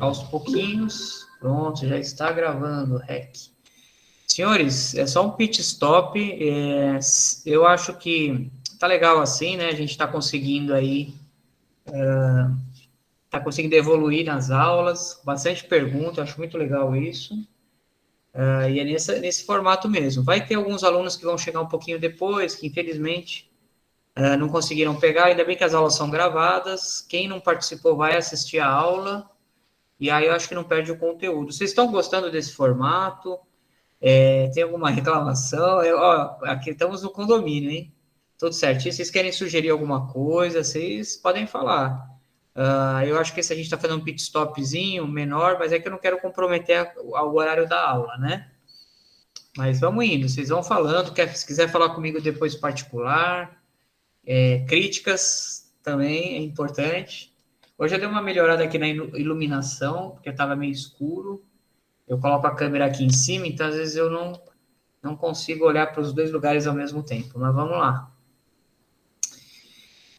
Aos pouquinhos. Pronto, já está gravando, REC. Senhores, é só um pit stop. Eu acho que tá legal assim, né? A gente está conseguindo aí, tá conseguindo evoluir nas aulas, bastante pergunta, acho muito legal isso. E é nesse formato mesmo. Vai ter alguns alunos que vão chegar um pouquinho depois, que infelizmente não conseguiram pegar, ainda bem que as aulas são gravadas. Quem não participou vai assistir a aula. E aí eu acho que não perde o conteúdo. Vocês estão gostando desse formato? Tem alguma reclamação? Aqui estamos no condomínio, hein? Tudo certinho. Vocês querem sugerir alguma coisa? Vocês podem falar. Eu acho que se a gente está fazendo um pit stopzinho menor, mas é que eu não quero comprometer o horário da aula, né? Mas vamos indo, vocês vão falando. Se quiser falar comigo depois particular, críticas também é importante. Hoje eu dei uma melhorada aqui na iluminação, porque estava meio escuro. Eu coloco a câmera aqui em cima, então às vezes eu não consigo olhar para os dois lugares ao mesmo tempo. Mas vamos lá.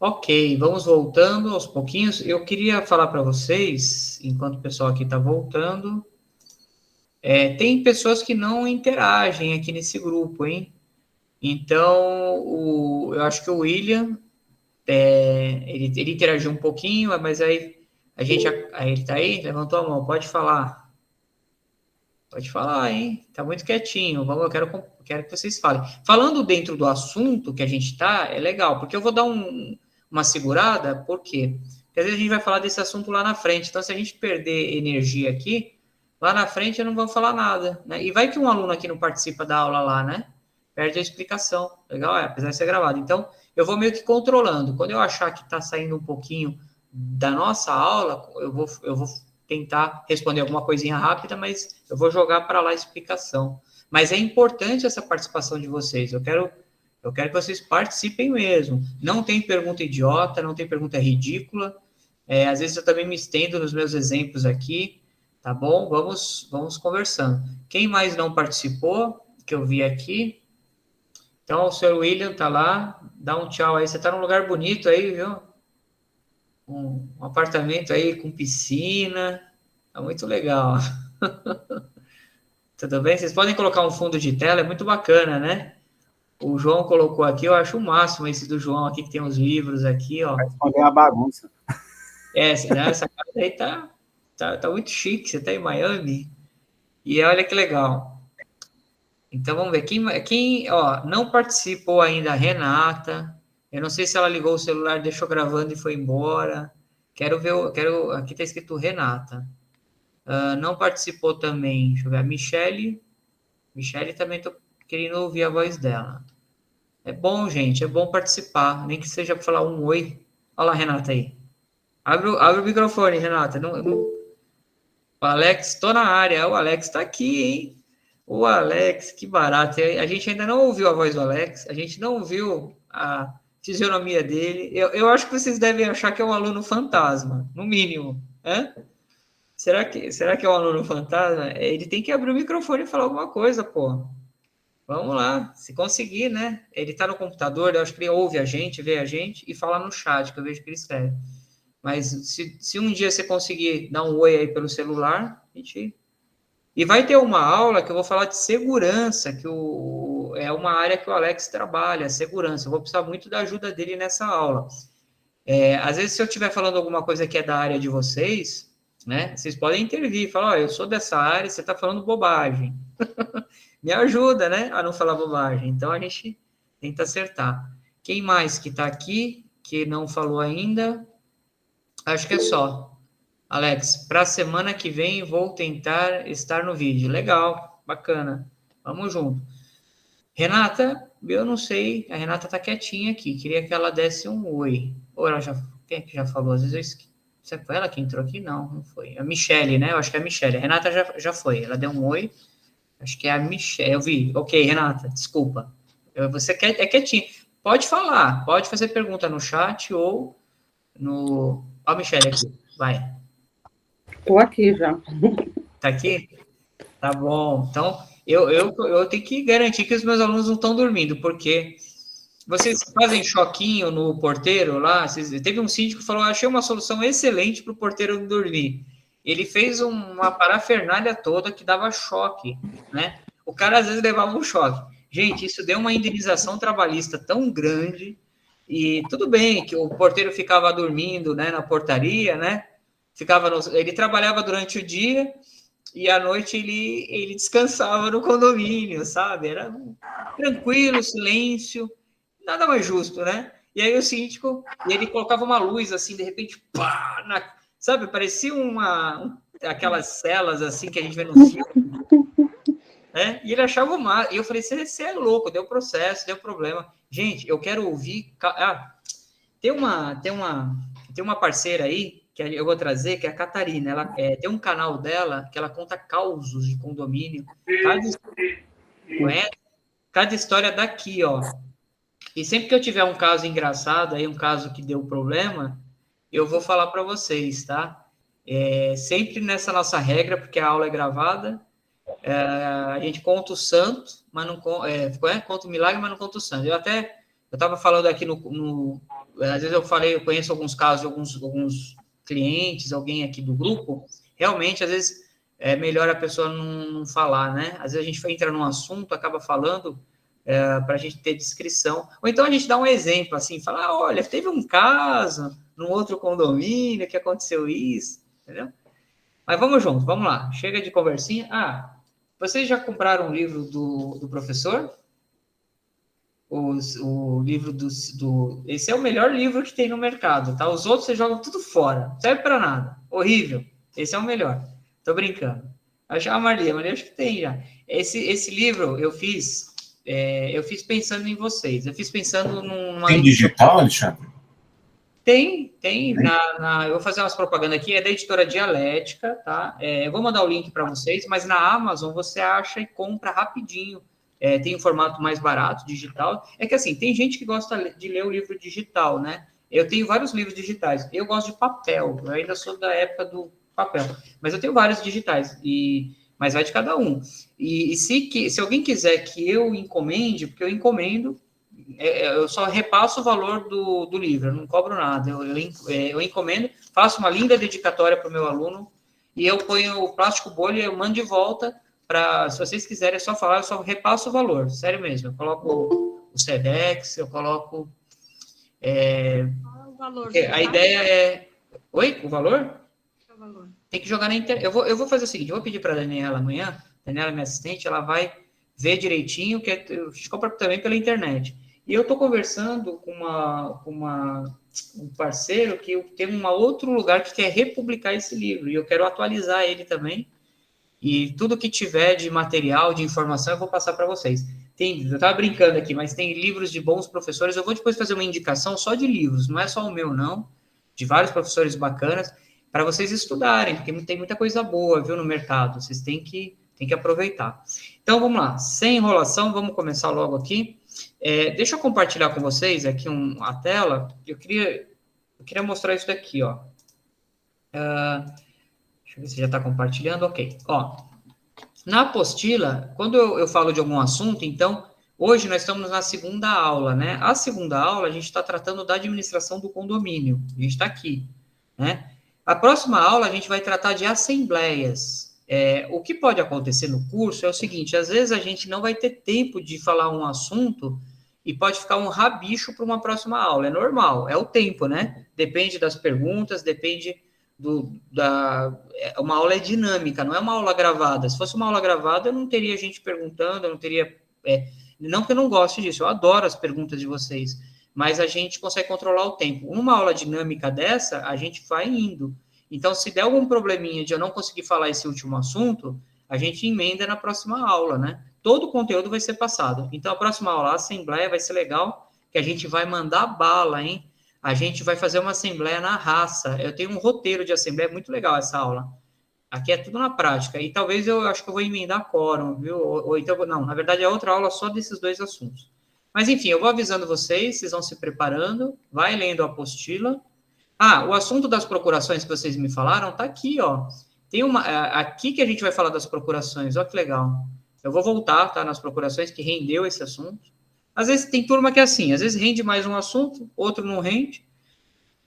Ok, vamos voltando aos pouquinhos. Eu queria falar para vocês, enquanto o pessoal aqui está voltando, tem pessoas que não interagem aqui nesse grupo, hein? Então, eu acho que o William, ele interagiu um pouquinho, mas aí aí ele está aí, levantou a mão, pode falar. Pode falar, hein? Tá muito quietinho. Quero que vocês falem. Falando dentro do assunto que a gente tá, é legal, porque eu vou dar uma segurada, por quê? Porque às vezes a gente vai falar desse assunto lá na frente. Então, se a gente perder energia aqui, lá na frente eu não vou falar nada, né? E vai que um aluno aqui não participa da aula lá, né? Perde a explicação. Legal? Apesar de ser gravado. Então, eu vou meio que controlando. Quando eu achar que está saindo um pouquinho da nossa aula, eu vou tentar responder alguma coisinha rápida, mas eu vou jogar para lá a explicação. Mas é importante essa participação de vocês. Eu quero que vocês participem mesmo. Não tem pergunta idiota, não tem pergunta ridícula. Às vezes eu também me estendo nos meus exemplos aqui, tá bom? Vamos conversando. Quem mais não participou, que eu vi aqui? Então, o senhor William tá lá, dá um tchau aí. Você tá num lugar bonito aí, viu? Um apartamento aí com piscina. Tá muito legal. Tudo bem? Vocês podem colocar um fundo de tela, é muito bacana, né? O João colocou aqui, eu acho o máximo esse do João aqui, que tem os livros aqui, Vai ó. esconder a bagunça. Essa casa aí tá muito chique, você tá em Miami. E olha que legal. Então vamos ver, ó, não participou ainda a Renata. Eu não sei se ela ligou o celular, deixou gravando e foi embora. Aqui tá escrito Renata. Não participou também, deixa eu ver, a Michele. Michele também tô querendo ouvir a voz dela. É bom, gente, é bom participar, nem que seja para falar um oi. Olha lá, Renata aí. Abre o microfone, Renata. O Alex, estou na área. O Alex está aqui, hein? O Alex, que barato. A gente ainda não ouviu a voz do Alex, a gente não ouviu a fisionomia dele. Eu acho que vocês devem achar que é um aluno fantasma, no mínimo. Hã? Será que é um aluno fantasma? Ele tem que abrir o microfone e falar alguma coisa, pô. Vamos lá, se conseguir, né? Ele está no computador, eu acho que ele ouve a gente, vê a gente e fala no chat, que eu vejo que ele escreve. Mas se um dia você conseguir dar um oi aí pelo celular, a gente. E vai ter uma aula que eu vou falar de segurança, é uma área que o Alex trabalha, segurança. Eu vou precisar muito da ajuda dele nessa aula. Às vezes, se eu estiver falando alguma coisa que é da área de vocês, né? Vocês podem intervir, falar, ó, eu sou dessa área, você está falando bobagem. Me ajuda, né, a não falar bobagem. Então a gente tenta acertar. Quem mais que está aqui, que não falou ainda? Acho que é só. Alex, para a semana que vem vou tentar estar no vídeo. Legal, bacana. Vamos junto. Renata, eu não sei, a Renata está quietinha aqui. Queria que ela desse um oi. Ou ela já. Quem é que já falou? Às vezes eu esqueci. Foi ela que entrou aqui? Não, não foi. A Michelle, né? Eu acho que é a Michelle. A Renata já foi. Ela deu um oi. Acho que é a Michelle. Eu vi. Ok, Renata, desculpa. Você é quietinho. Pode falar, pode fazer pergunta no chat ou no. Ó, a Michelle aqui. Vai. Estou aqui já. Tá aqui? Tá bom. Então, eu tenho que garantir que os meus alunos não estão dormindo, porque vocês fazem choquinho no porteiro lá. Teve um síndico que falou: achei uma solução excelente para o porteiro não dormir. ele fez uma parafernália toda que dava choque, né? O cara às vezes levava um choque. Gente, isso deu uma indenização trabalhista tão grande, e tudo bem que o porteiro ficava dormindo, né, na portaria, né? Ele trabalhava durante o dia e à noite ele descansava no condomínio, sabe? Era tranquilo, silêncio, nada mais justo, né? E aí o síndico, ele colocava uma luz assim, de repente, pá, sabe? Parecia aquelas celas assim que a gente vê no filme, né? E ele achava uma. E eu falei, você é louco, deu processo, deu problema. Gente, eu quero ouvir. Tem uma parceira aí que eu vou trazer, que é a Catarina. Ela tem um canal dela que ela conta causos de condomínio. Cada, conhece? Cada história daqui, ó. E sempre que eu tiver um caso engraçado, aí um caso que deu problema, eu vou falar para vocês, tá? Sempre nessa nossa regra, porque a aula é gravada, a gente conta o santo, mas não conta o milagre, mas não conta o santo. Eu estava falando aqui às vezes eu conheço alguns casos de alguns clientes, alguém aqui do grupo, realmente, às vezes, é melhor a pessoa não falar, né? Às vezes a gente entra num assunto, acaba falando para a gente ter descrição. Ou então a gente dá um exemplo, assim, fala, olha, teve um caso num outro condomínio que aconteceu isso, entendeu? Mas vamos junto, vamos lá. Chega de conversinha. Vocês já compraram um livro do professor? O livro Esse é o melhor livro que tem no mercado, tá? Os outros você joga tudo fora. Não serve para nada. Horrível. Esse é o melhor. Tô brincando. Acho a Marli acho que tem já. Esse livro eu fiz pensando em vocês. Eu fiz pensando numa... Tem digital, Alexandre? Tem. Eu vou fazer umas propagandas aqui, é da editora Dialética, tá? Eu vou mandar o link para vocês, mas na Amazon você acha e compra rapidinho. Tem um formato mais barato, digital. É que assim, tem gente que gosta de ler o livro digital, né? Eu tenho vários livros digitais. Eu gosto de papel, eu ainda sou da época do papel, mas eu tenho vários digitais, mas vai de cada um. E se alguém quiser que eu encomende, porque eu encomendo, eu só repasso o valor do livro, eu não cobro nada. Eu encomendo, faço uma linda dedicatória para o meu aluno e eu ponho o plástico bolha e eu mando de volta para, se vocês quiserem, é só falar, eu só repasso o valor, sério mesmo. Eu coloco o Sedex, eu coloco... Qual é o valor? A ideia é... Oi? O valor? Qual é o valor? Tem que jogar na internet. Eu vou fazer o seguinte, eu vou pedir para a Daniela amanhã, Daniela, minha assistente, ela vai ver direitinho, que a gente compra também pela internet. E eu estou conversando com um parceiro que tem um outro lugar que quer republicar esse livro, e eu quero atualizar ele também, e tudo que tiver de material, de informação, eu vou passar para vocês. Eu estava brincando aqui, mas tem livros de bons professores, eu vou depois fazer uma indicação só de livros, não é só o meu, não, de vários professores bacanas, para vocês estudarem, porque tem muita coisa boa, viu, no mercado, vocês têm que aproveitar. Então, vamos lá, sem enrolação, vamos começar logo aqui. Deixa eu compartilhar com vocês aqui a tela. Eu queria mostrar isso daqui, ó. Deixa eu ver se já está compartilhando. Ok. Ó, na apostila, quando eu falo de algum assunto, então, hoje nós estamos na segunda aula, né? A segunda aula, a gente está tratando da administração do condomínio. A gente está aqui, né? A próxima aula, a gente vai tratar de assembleias. O que pode acontecer no curso é o seguinte, às vezes a gente não vai ter tempo de falar um assunto e pode ficar um rabicho para uma próxima aula. É normal, é o tempo, né? Depende das perguntas, depende uma aula é dinâmica, não é uma aula gravada. Se fosse uma aula gravada, eu não teria gente perguntando, eu não teria... não que eu não goste disso, eu adoro as perguntas de vocês, mas a gente consegue controlar o tempo. Uma aula dinâmica dessa, a gente vai indo. Então, se der algum probleminha de eu não conseguir falar esse último assunto, a gente emenda na próxima aula, né? Todo o conteúdo vai ser passado. Então, a próxima aula, a assembleia, vai ser legal, que a gente vai mandar bala, hein? A gente vai fazer uma assembleia na raça. Eu tenho um roteiro de assembleia, muito legal essa aula. Aqui é tudo na prática. E talvez eu acho que eu vou emendar quórum, viu? Ou então, não, na verdade é outra aula só desses dois assuntos. Mas, enfim, eu vou avisando vocês vão se preparando, vai lendo a apostila. O assunto das procurações que vocês me falaram tá aqui, ó. Tem aqui que a gente vai falar das procurações, ó que legal. Eu vou voltar, tá, nas procurações que rendeu esse assunto. Às vezes tem turma que é assim, às vezes rende mais um assunto, outro não rende.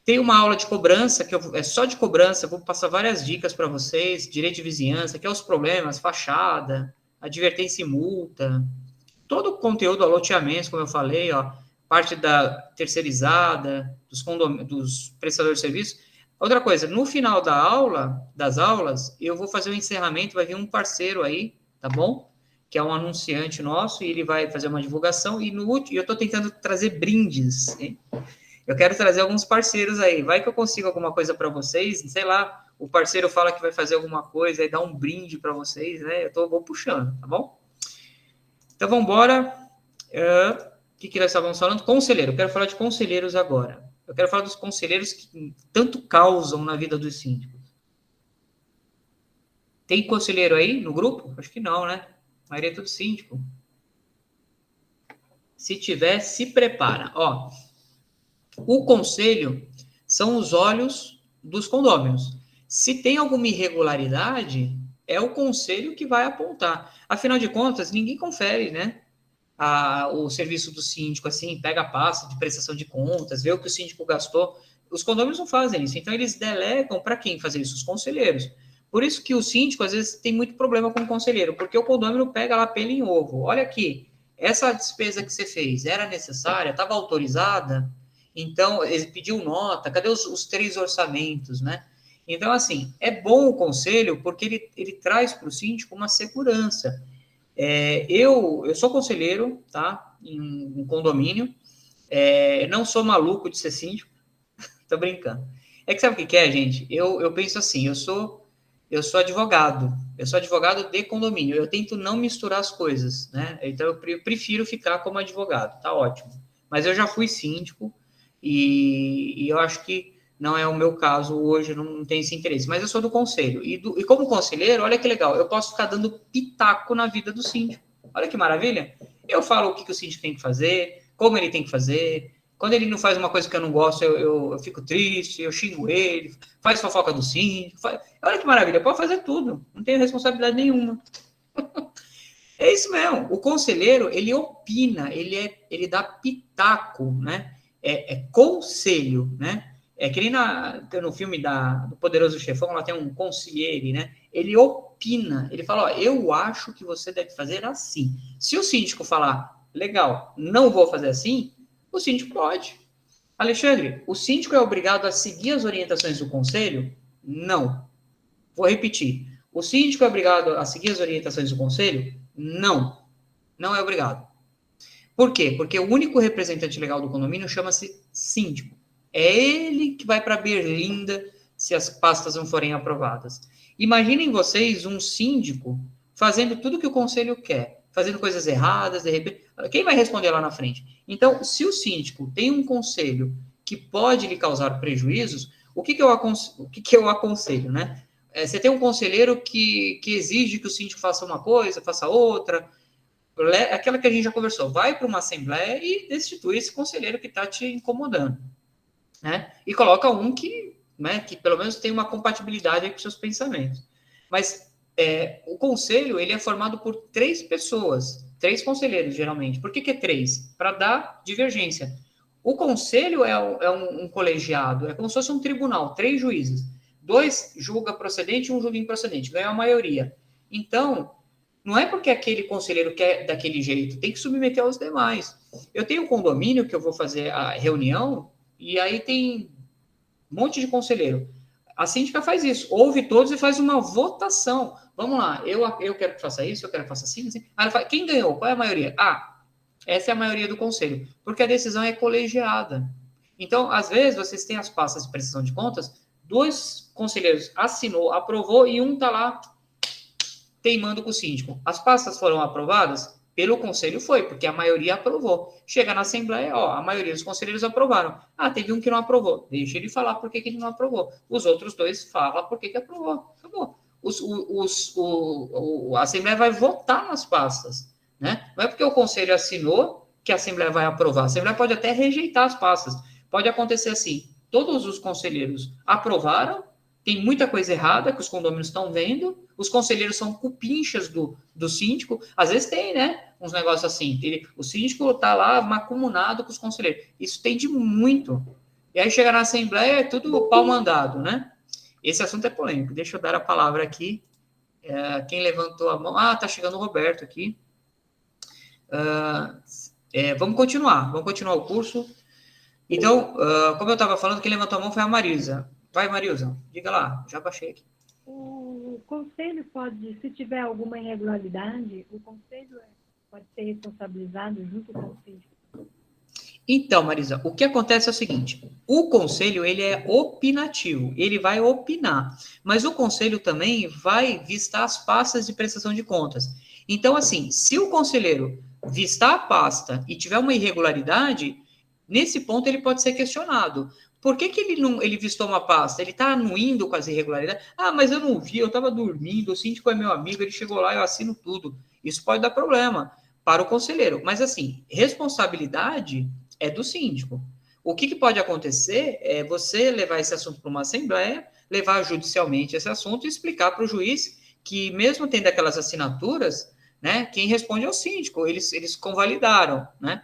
Tem uma aula de cobrança, que é só de cobrança, eu vou passar várias dicas para vocês, direito de vizinhança, que é os problemas, fachada, advertência e multa, todo o conteúdo, loteamentos, como eu falei, ó, parte da terceirizada, dos prestadores de serviço. Outra coisa, no final das aulas, eu vou fazer o encerramento, vai vir um parceiro aí, tá bom? Que é um anunciante nosso, e ele vai fazer uma divulgação, e no último, eu estou tentando trazer brindes, hein? Eu quero trazer alguns parceiros aí. Vai que eu consigo alguma coisa para vocês, sei lá, o parceiro fala que vai fazer alguma coisa e dá um brinde para vocês, né? Vou puxando, tá bom? Então, vamos embora. O que nós estávamos falando? Conselheiro. Eu quero falar de conselheiros agora. Eu quero falar dos conselheiros que tanto causam na vida dos síndicos. Tem conselheiro aí no grupo? Acho que não, né? A maioria é tudo síndico. Se tiver, se prepara. Ó, o conselho são os olhos dos condôminos. Se tem alguma irregularidade, é o conselho que vai apontar. Afinal de contas, ninguém confere, né? O serviço do síndico, assim, pega a pasta de prestação de contas, vê o que o síndico gastou. Os condôminos não fazem isso, então eles delegam para quem fazer isso? Os conselheiros. Por isso que o síndico, às vezes, tem muito problema com o conselheiro, porque o condômino pega lá pelo em ovo. Olha aqui, essa despesa que você fez era necessária? Estava autorizada? Então, ele pediu nota, cadê os 3 orçamentos, né? Então, assim, é bom o conselho porque ele traz para o síndico uma segurança. Eu sou conselheiro, tá? Em um condomínio. Não sou maluco de ser síndico. Tô brincando. É que sabe o que é, gente? Eu penso assim, eu sou advogado. Eu sou advogado de condomínio. Eu tento não misturar as coisas, né? Então, eu prefiro ficar como advogado. Tá ótimo. Mas eu já fui síndico e eu acho que não é o meu caso hoje, não tem esse interesse. Mas eu sou do conselho. E como conselheiro, olha que legal, eu posso ficar dando pitaco na vida do síndico. Olha que maravilha. Eu falo o que o síndico tem que fazer, como ele tem que fazer. Quando ele não faz uma coisa que eu não gosto, eu fico triste, eu xingo ele, faz fofoca do síndico. Olha que maravilha, pode fazer tudo, não tenho responsabilidade nenhuma. É isso mesmo. O conselheiro, ele opina, ele dá pitaco, né? É conselho, né? É que nem no filme do Poderoso Chefão, lá tem um conselheiro, né? Ele opina, ele fala, ó, eu acho que você deve fazer assim. Se o síndico falar, legal, não vou fazer assim, o síndico pode. Alexandre, o síndico é obrigado a seguir as orientações do conselho? Não. Vou repetir. O síndico é obrigado a seguir as orientações do conselho? Não. Não é obrigado. Por quê? Porque o único representante legal do condomínio chama-se síndico. É ele que vai para Berlinda se as pastas não forem aprovadas. Imaginem vocês um síndico fazendo tudo que o conselho quer, fazendo coisas erradas, de repente. Quem vai responder lá na frente? Então, se o síndico tem um conselho que pode lhe causar prejuízos, o que eu aconselho, né? Você tem um conselheiro que exige que o síndico faça uma coisa, faça outra, aquela que a gente já conversou, vai para uma assembleia e destitui esse conselheiro que está te incomodando, né? E coloca um que pelo menos tem uma compatibilidade com seus pensamentos. Mas o conselho, ele é formado por 3 pessoas, 3 conselheiros, geralmente. Por que é 3? Para dar divergência. O conselho é um colegiado, é como se fosse um tribunal, 3 juízes. 2 julga procedente e 1 julga improcedente, ganha a maioria. Então, não é porque aquele conselheiro quer daquele jeito, tem que submeter aos demais. Eu tenho um condomínio que eu vou fazer a reunião e aí tem um monte de conselheiro. A síndica faz isso, ouve todos e faz uma votação. Vamos lá, eu quero que faça isso, eu quero que faça assim. Aí ela fala, quem ganhou? Qual é a maioria? Essa é a maioria do conselho, porque a decisão é colegiada. Então, às vezes, vocês têm as pastas de prestação de contas, 2 conselheiros assinou, aprovou e um está lá teimando com o síndico. As pastas foram aprovadas? Pelo conselho foi, porque a maioria aprovou. Chega na Assembleia, a maioria dos conselheiros aprovaram. Teve um que não aprovou. Deixa ele falar por que ele não aprovou. Os outros 2 falam por que aprovou. Acabou. A Assembleia vai votar nas pastas. Né? Não é porque o conselho assinou que a Assembleia vai aprovar. A Assembleia pode até rejeitar as pastas. Pode acontecer assim. Todos os conselheiros aprovaram, tem muita coisa errada que os condôminos estão vendo, os conselheiros são cupinchas do síndico, às vezes tem, né, uns negócios assim, o síndico está lá macumunado com os conselheiros, isso tem de muito, E aí chega na Assembleia, é tudo pau mandado, né? Esse assunto é polêmico. Deixa eu dar a palavra aqui. Quem levantou a mão? Ah, tá chegando o Roberto aqui. Vamos continuar o curso. Então, como eu estava falando, quem levantou a mão foi a Marisa. Vai, Marisa, diga lá, já baixei aqui. O conselho pode, se tiver alguma irregularidade, o conselho pode ser responsabilizado junto com o síndico. Então, Marisa, o que acontece é o seguinte, o conselho, ele é opinativo, ele vai opinar, mas o conselho também vai vistar as pastas de prestação de contas. Então, assim, se o conselheiro vistar a pasta e tiver uma irregularidade, nesse ponto ele pode ser questionado. Por que ele vistou uma pasta? Ele está anuindo com as irregularidades? Ah, mas eu não vi, eu estava dormindo, o síndico é meu amigo, ele chegou lá, eu assino tudo. Isso pode dar problema para o conselheiro. Mas, assim, responsabilidade é do síndico. O que pode acontecer é você levar esse assunto para uma assembleia, levar judicialmente esse assunto e explicar para o juiz que, mesmo tendo aquelas assinaturas, né, quem responde é o síndico, eles convalidaram, né?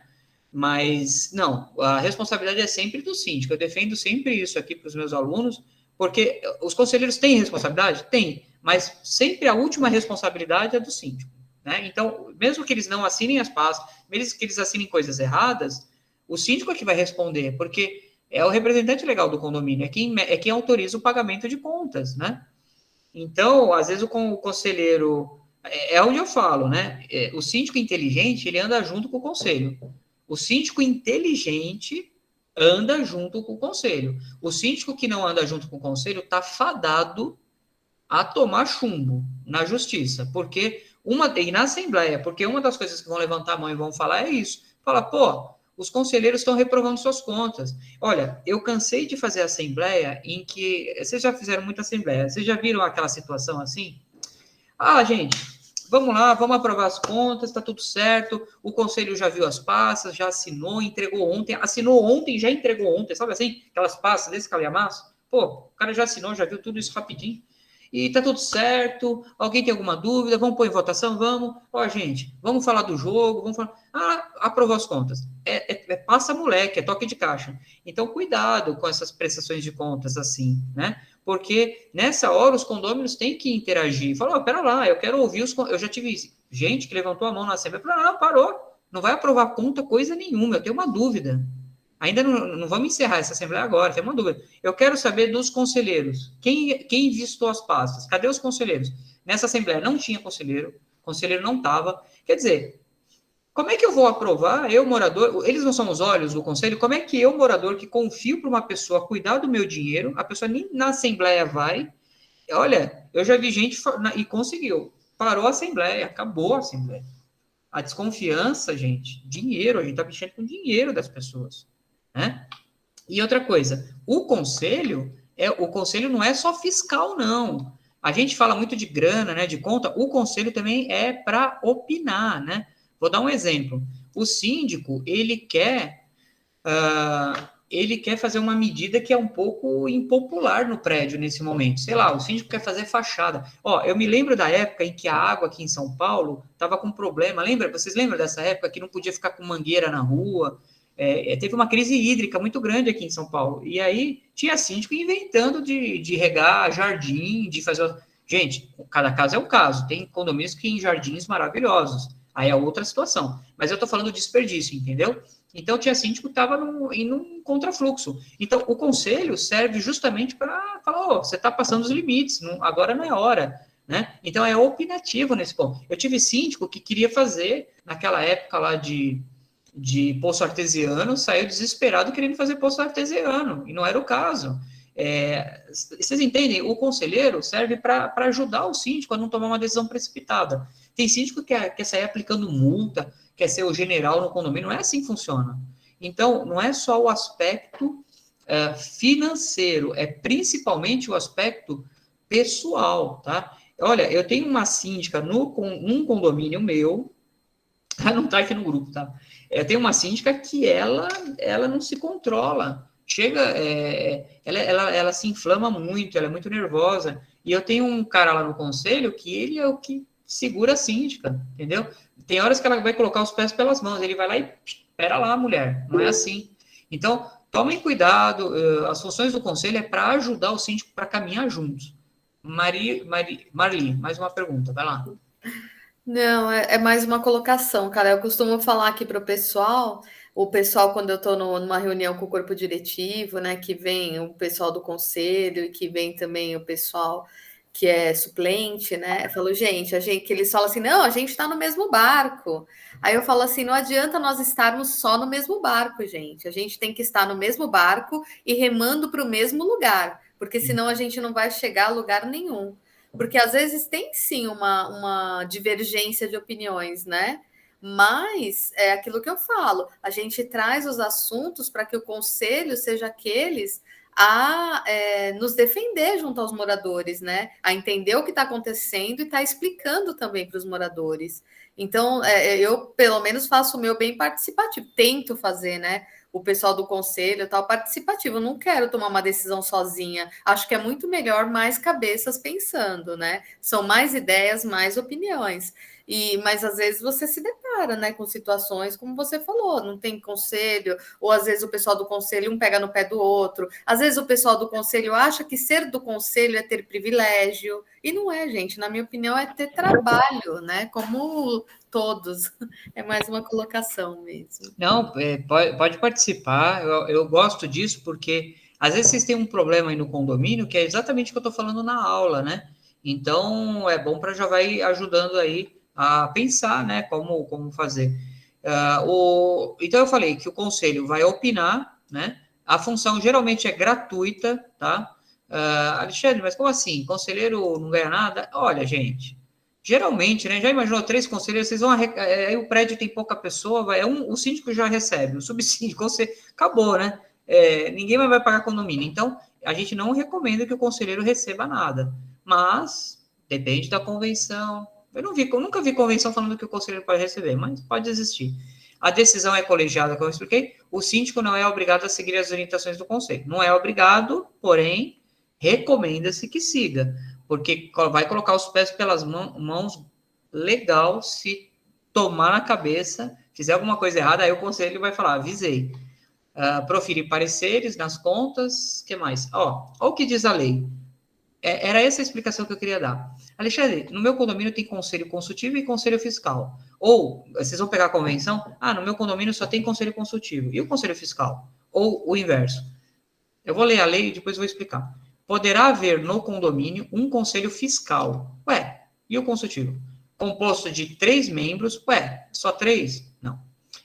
Mas, não, a responsabilidade é sempre do síndico. Eu defendo sempre isso aqui para os meus alunos, porque os conselheiros têm responsabilidade? Tem, mas sempre a última responsabilidade é do síndico, né? Então, mesmo que eles não assinem as pastas, mesmo que eles assinem coisas erradas, o síndico é que vai responder, porque é o representante legal do condomínio, é quem autoriza o pagamento de contas, né? Então, às vezes o conselheiro, é onde eu falo, né? O síndico inteligente, ele anda junto com o conselho. O síndico inteligente anda junto com o conselho. O síndico que não anda junto com o conselho está fadado a tomar chumbo na justiça, e na Assembleia, porque uma das coisas que vão levantar a mão e vão falar é isso. Fala, pô, os conselheiros estão reprovando suas contas. Olha, eu cansei de fazer assembleia em que... Vocês já fizeram muita assembleia, vocês já viram aquela situação assim? Ah, gente, vamos lá, vamos aprovar as contas, tá tudo certo, o conselho já viu as pastas, já assinou, entregou ontem, assinou ontem, já entregou ontem, sabe assim? Aquelas pastas desse calhamaço. Pô, o cara já assinou, já viu tudo isso rapidinho. E tá tudo certo, alguém tem alguma dúvida, vamos pôr em votação? Vamos. Ó, gente, vamos falar do jogo, vamos falar... Ah, aprovou as contas. Passa moleque, é toque de caixa. Então, cuidado com essas prestações de contas assim, né? Porque nessa hora os condôminos têm que interagir. Falar, oh, pera lá, eu quero ouvir os... Eu já tive gente que levantou a mão na Assembleia e falou, não, parou, não vai aprovar conta coisa nenhuma, eu tenho uma dúvida. Ainda não vamos encerrar essa Assembleia agora, tem uma dúvida. Eu quero saber dos conselheiros. Quem vistou as pastas? Cadê os conselheiros? Nessa Assembleia não tinha conselheiro, o conselheiro não estava. Quer dizer, como é que eu vou aprovar, eu, morador, eles não são os olhos do conselho, como é que eu, morador, que confio para uma pessoa cuidar do meu dinheiro, a pessoa nem na Assembleia vai, olha, eu já vi gente e conseguiu, parou a Assembleia, acabou a Assembleia. A desconfiança, gente, dinheiro, a gente está mexendo com o dinheiro das pessoas, né? E outra coisa, o conselho não é só fiscal, não. A gente fala muito de grana, né, de conta, o conselho também é para opinar, né? Vou dar um exemplo. O síndico, ele quer fazer uma medida que é um pouco impopular no prédio nesse momento. Sei lá, o síndico quer fazer fachada. Ó, eu me lembro da época em que a água aqui em São Paulo estava com problema. Lembra? Vocês lembram dessa época que não podia ficar com mangueira na rua? Teve uma crise hídrica muito grande aqui em São Paulo. E aí tinha síndico inventando de regar jardim, de fazer... Gente, cada caso é um caso. Tem condomínios que têm jardins maravilhosos. Aí é outra situação. Mas eu estou falando de desperdício, entendeu? Então, tinha síndico que estava em um contrafluxo. Então, o conselho serve justamente para falar, oh, você está passando os limites, agora não é hora. Né? Então, é opinativo nesse ponto. Eu tive síndico que queria fazer, naquela época lá de poço artesiano, saiu desesperado querendo fazer poço artesiano, e não era o caso. Vocês entendem? O conselheiro serve para ajudar o síndico a não tomar uma decisão precipitada. Tem síndico que quer sair aplicando multa, quer ser o general no condomínio, não é assim que funciona. Então, não é só o aspecto financeiro, é principalmente o aspecto pessoal, tá? Olha, eu tenho uma síndica num condomínio meu, não está aqui no grupo, tá? Eu tenho uma síndica que ela não se controla. Chega, ela se inflama muito, ela é muito nervosa. E eu tenho um cara lá no conselho que ele é o que segura a síndica, entendeu? Tem horas que ela vai colocar os pés pelas mãos, ele vai lá e, espera lá, mulher, não é assim. Então, tomem cuidado, as funções do conselho é para ajudar o síndico para caminhar juntos. Marli, mais uma pergunta, vai lá. Não, é mais uma colocação, cara. Eu costumo falar aqui para o pessoal, quando eu estou numa reunião com o corpo diretivo, né, que vem o pessoal do conselho e que vem também o pessoal que é suplente, né? Eu falo, gente, que eles falam assim, não, a gente está no mesmo barco. Aí eu falo assim, não adianta nós estarmos só no mesmo barco, gente. A gente tem que estar no mesmo barco e remando para o mesmo lugar, porque senão a gente não vai chegar a lugar nenhum. Porque às vezes tem sim uma divergência de opiniões, né? Mas é aquilo que eu falo, a gente traz os assuntos para que o conselho seja aqueles a nos defender junto aos moradores, né? A entender o que está acontecendo e está explicando também para os moradores. Então, eu pelo menos faço o meu bem participativo, tento fazer, né? O pessoal do conselho tal participativo. Eu não quero tomar uma decisão sozinha. Acho que é muito melhor mais cabeças pensando, né? São mais ideias, mais opiniões. Mas às vezes você se depara, né, com situações como você falou, não tem conselho, ou às vezes o pessoal do conselho um pega no pé do outro. Às vezes o pessoal do conselho acha que ser do conselho é ter privilégio, e não é, gente. Na minha opinião, é ter trabalho, né? Como todos. É mais uma colocação mesmo. Não, pode participar, eu gosto disso porque às vezes vocês têm um problema aí no condomínio que é exatamente o que eu estou falando na aula, né? Então é bom para já vai ajudando aí a pensar, né, como fazer. Então eu falei que o conselho vai opinar, né? A função geralmente é gratuita, tá? Alexandre, mas como assim? Conselheiro não ganha nada? Olha, gente, geralmente, né? Já imaginou 3 conselheiros, vocês vão aí o prédio tem pouca pessoa, o síndico já recebe, o subsíndico, acabou, né? Ninguém mais vai pagar condomínio. Então, a gente não recomenda que o conselheiro receba nada, mas depende da convenção. Eu nunca vi convenção falando que o conselheiro pode receber, mas pode existir. A decisão é colegiada, como eu expliquei. O síndico não é obrigado a seguir as orientações do conselho. Não é obrigado, porém, recomenda-se que siga, porque vai colocar os pés pelas mãos legal se tomar na cabeça, fizer alguma coisa errada, aí o conselho vai falar, avisei. Proferir pareceres nas contas, que mais? Ó o que diz a lei. Era essa a explicação que eu queria dar. Alexandre, no meu condomínio tem conselho consultivo e conselho fiscal. Ou, vocês vão pegar a convenção, no meu condomínio só tem conselho consultivo. E o conselho fiscal? Ou o inverso. Eu vou ler a lei e depois vou explicar. Poderá haver no condomínio um conselho fiscal. Ué, e o consultivo? Composto de 3 membros. Ué, só 3? Não.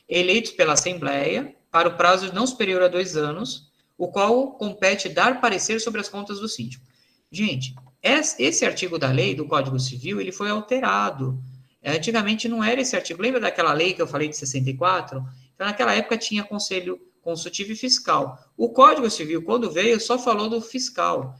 Eleitos pela Assembleia para o prazo não superior a 2 anos, o qual compete dar parecer sobre as contas do síndico. Gente, esse artigo da lei, do Código Civil, ele foi alterado. Antigamente não era esse artigo. Lembra daquela lei que eu falei de 64? Então, naquela época tinha conselho consultivo e fiscal. O Código Civil, quando veio, só falou do fiscal.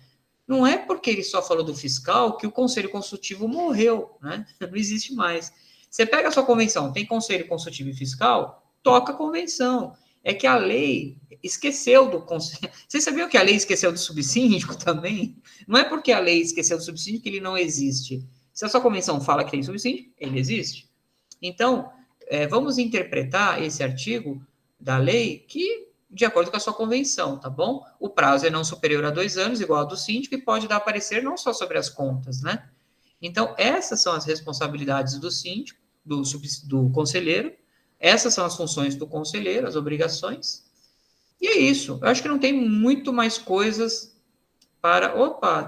Não é porque ele só falou do fiscal que o conselho consultivo morreu, né? Não existe mais. Você pega a sua convenção, tem conselho consultivo e fiscal, toca a convenção. É que a lei esqueceu do conselho. Vocês sabiam que a lei esqueceu do subsíndico também? Não é porque a lei esqueceu do subsíndico que ele não existe. Se a sua convenção fala que tem subsíndico, ele existe. Então, vamos interpretar esse artigo da lei que, de acordo com a sua convenção, tá bom? O prazo é não superior a 2 anos, igual ao do síndico, e pode dar parecer não só sobre as contas, né? Então, essas são as responsabilidades do síndico, do conselheiro, essas são as funções do conselheiro, as obrigações, e é isso. Eu acho que não tem muito mais coisas para... Opa,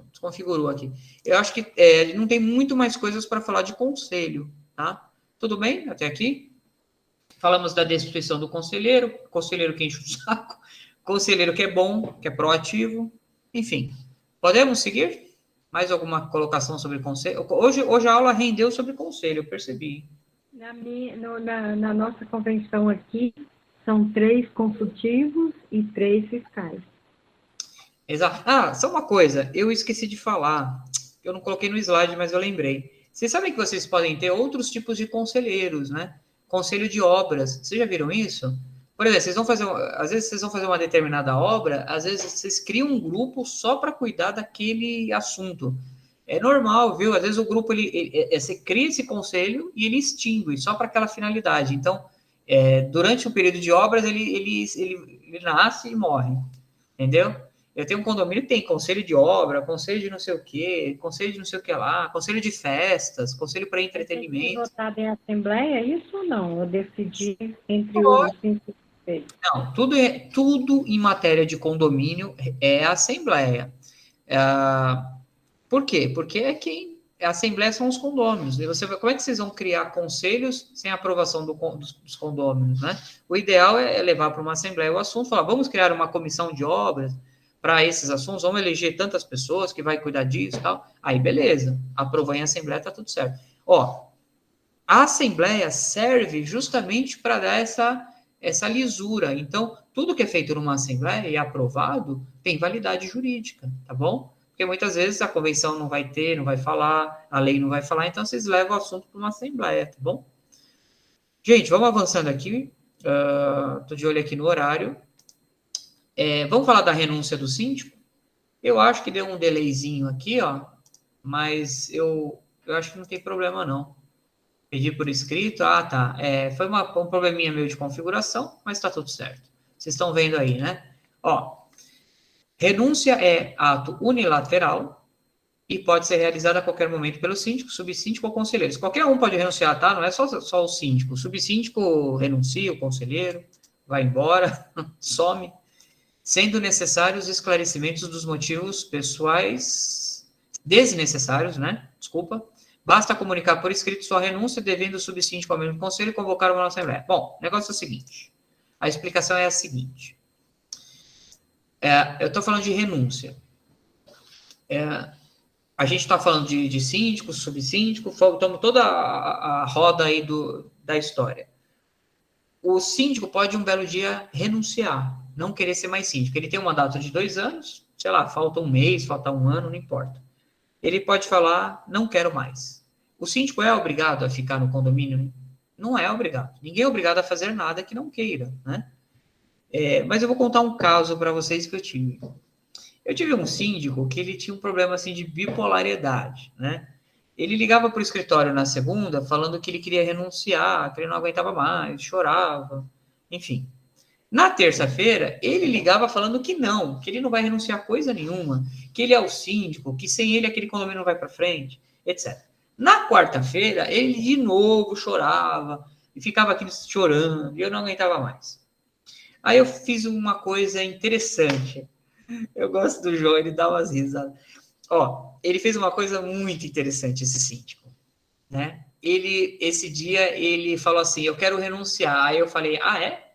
desconfigurou aqui. Eu acho que não tem muito mais coisas para falar de conselho, tá? Tudo bem até aqui? Falamos da destituição do conselheiro que enche o saco, conselheiro que é bom, que é proativo, enfim. Podemos seguir? Mais alguma colocação sobre conselho? Hoje a aula rendeu sobre conselho, eu percebi. Na nossa convenção aqui, são 3 consultivos e 3 fiscais. Exato. Só uma coisa, eu esqueci de falar. Eu não coloquei no slide, mas eu lembrei. Vocês sabem que vocês podem ter outros tipos de conselheiros, né? Conselho de obras. Vocês já viram isso? Por exemplo, às vezes vocês vão fazer uma determinada obra, às vezes vocês criam um grupo só para cuidar daquele assunto. É normal, viu? Às vezes o grupo, você cria esse conselho e ele extingue, só para aquela finalidade. Então, durante o período de obras, ele ele nasce e morre, entendeu? Eu tenho um condomínio que tem conselho de obra, conselho de não sei o quê, conselho de não sei o que lá, conselho de festas, conselho para Tem que ser entretenimento. votado em assembleia, é isso ou não? Eu decidi entre os 5 conselhos. Não, tudo em matéria de condomínio é assembleia. Por quê? Porque a assembleia são os condôminos. E como é que vocês vão criar conselhos sem aprovação dos condôminos, né? O ideal é levar para uma assembleia o assunto, falar, vamos criar uma comissão de obras para esses assuntos, vamos eleger tantas pessoas que vai cuidar disso e tal. Aí, beleza. Aprovou em assembleia, tá tudo certo. Ó, a assembleia serve justamente para dar essa lisura. Então, tudo que é feito numa assembleia e aprovado tem validade jurídica, tá bom? Porque muitas vezes a convenção não vai ter, não vai falar, a lei não vai falar, então vocês levam o assunto para uma assembleia, tá bom? Gente, vamos avançando aqui. Tô de olho aqui no horário. Vamos falar da renúncia do síndico? Eu acho que deu um delayzinho aqui, ó, mas eu acho que não tem problema, não. Pedi por escrito, tá. Foi um probleminha meu de configuração, mas tá tudo certo. Vocês estão vendo aí, né? Ó, renúncia é ato unilateral e pode ser realizada a qualquer momento pelo síndico, subsíndico ou conselheiros. Qualquer um pode renunciar, tá? Não é só o síndico. O subsíndico renuncia, o conselheiro vai embora, some, sendo necessários esclarecimentos dos motivos pessoais desnecessários, né? Desculpa. Basta comunicar por escrito sua renúncia, devendo o subsíndico ao mesmo conselho convocar uma nova assembleia. Bom, o negócio é o seguinte. A explicação é a seguinte. Eu estou falando de renúncia. A gente está falando de síndico, subsíndico, estamos toda a roda aí da história. O síndico pode um belo dia renunciar, não querer ser mais síndico. Ele tem um mandato de 2 anos, sei lá, falta um mês, falta um ano, não importa. Ele pode falar, não quero mais. O síndico é obrigado a ficar no condomínio? Não é obrigado. Ninguém é obrigado a fazer nada que não queira, né? Mas eu vou contar um caso para vocês que eu tive. Eu tive um síndico que ele tinha um problema assim de bipolaridade, né? Ele ligava para o escritório na segunda falando que ele queria renunciar, que ele não aguentava mais, chorava, enfim. Na terça-feira, ele ligava falando que ele não vai renunciar coisa nenhuma, que ele é o síndico, que sem ele aquele condomínio não vai para frente, etc. Na quarta-feira, ele de novo chorava, e ficava aqui chorando, e eu não aguentava mais. Aí eu fiz uma coisa interessante. Eu gosto do João, ele dá umas risadas. Ó, ele fez uma coisa muito interessante, esse síndico, né? Esse dia, ele falou assim, eu quero renunciar. Aí eu falei,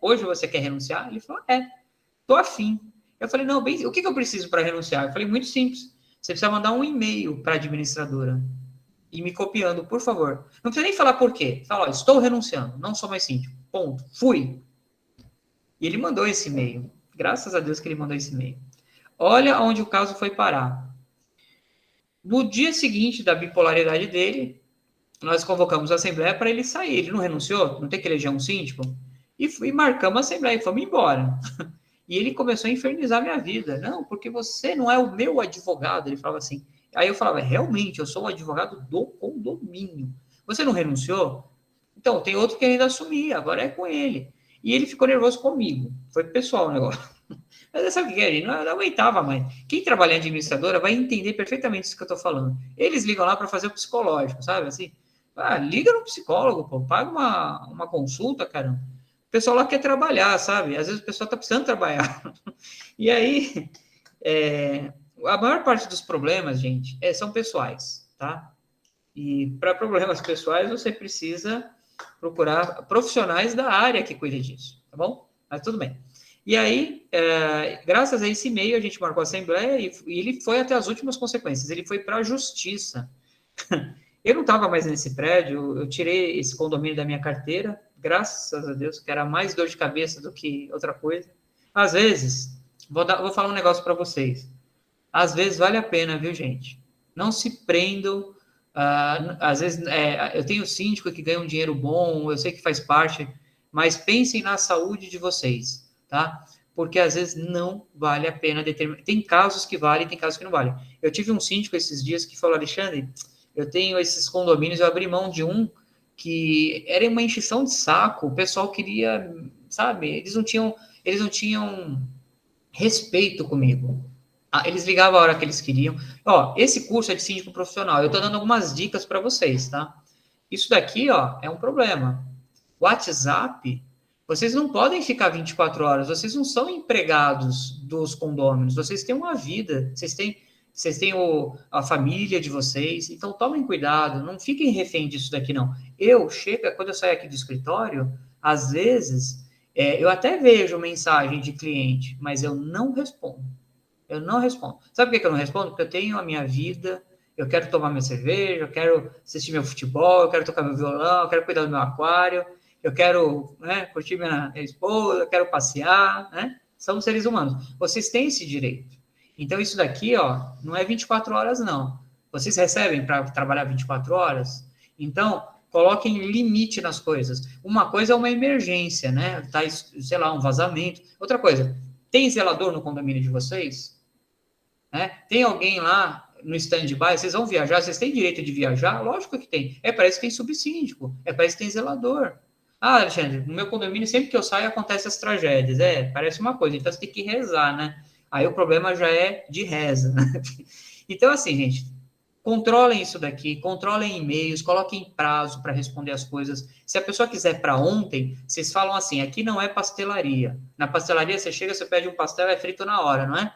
hoje você quer renunciar? Ele falou, tô afim. Eu falei, não, bem, o que eu preciso para renunciar? Eu falei, muito simples. Você precisa mandar um e-mail para a administradora e me copiando, por favor. Não precisa nem falar por quê. Fala, ó, estou renunciando, não sou mais síndico. Ponto. Fui. E ele mandou esse e-mail. Graças a Deus que ele mandou esse e-mail. Olha onde o caso foi parar. No dia seguinte da bipolaridade dele, nós convocamos a assembleia para ele sair. Ele não renunciou, não tem que eleger um síndico. E marcamos a assembleia e fomos embora. E ele começou a infernizar minha vida. Não, porque você não é o meu advogado. Ele falava assim. Aí eu falava, realmente, eu sou o advogado do condomínio. Você não renunciou? Então, tem outro que ainda assumir, agora é com ele. E ele ficou nervoso comigo. Foi pessoal o negócio. Mas sabe o que é? Ele não aguentava mais. Quem trabalha em administradora vai entender perfeitamente isso que eu estou falando. Eles ligam lá para fazer o psicológico, sabe? Assim, liga no psicólogo, pô, paga uma consulta, caramba. O pessoal lá quer trabalhar, sabe? Às vezes o pessoal está precisando trabalhar. E aí, a maior parte dos problemas, gente, são pessoais, tá? E para problemas pessoais, você precisa procurar profissionais da área que cuidem disso, tá bom? Mas tudo bem. E aí, graças a esse e-mail, a gente marcou a assembleia e ele foi até as últimas consequências. Ele foi para a justiça. Eu não estava mais nesse prédio, eu tirei esse condomínio da minha carteira, graças a Deus, que era mais dor de cabeça do que outra coisa. Às vezes, vou falar um negócio para vocês. Às vezes vale a pena, viu, gente? Não se prendam. Às vezes, eu tenho síndico que ganha um dinheiro bom, eu sei que faz parte, mas pensem na saúde de vocês, tá? Porque às vezes não vale a pena determinar. Tem casos que valem, tem casos que não valem. Eu tive um síndico esses dias que falou, Alexandre, eu tenho esses condomínios, eu abri mão de um que era uma encheção de saco, o pessoal queria, sabe, eles eles não tinham respeito comigo. Eles ligavam a hora que eles queriam. Ó, esse curso é de síndico profissional. Eu estou dando algumas dicas para vocês, tá? Isso daqui, ó, é um problema. WhatsApp, vocês não podem ficar 24 horas. Vocês não são empregados dos condôminos. Vocês têm uma vida. Vocês têm a família de vocês. Então, tomem cuidado. Não fiquem refém disso daqui, não. Quando eu saio aqui do escritório, às vezes, eu até vejo mensagem de cliente, mas eu não respondo. Eu não respondo. Sabe por que eu não respondo? Porque eu tenho a minha vida, eu quero tomar minha cerveja, eu quero assistir meu futebol, eu quero tocar meu violão, eu quero cuidar do meu aquário, eu quero, né, curtir minha esposa, eu quero passear, né? Somos seres humanos. Vocês têm esse direito. Então, isso daqui, ó, não é 24 horas, não. Vocês recebem para trabalhar 24 horas? Então, coloquem limite nas coisas. Uma coisa é uma emergência, né? Tá, sei lá, um vazamento. Outra coisa, tem zelador no condomínio de vocês? Tem alguém lá no stand-by? Vocês vão viajar? Vocês têm direito de viajar? Lógico que tem. Parece que tem subsíndico. Parece que tem zelador. Ah, Alexandre, no meu condomínio, sempre que eu saio, acontecem as tragédias. Parece uma coisa. Então, você tem que rezar, né? Aí o problema já é de reza. Né? Então, assim, gente, controlem isso daqui, controlem e-mails, coloquem prazo para responder as coisas. Se a pessoa quiser para ontem, vocês falam assim, aqui não é pastelaria. Na pastelaria, você chega, você pede um pastel, é frito na hora, não é?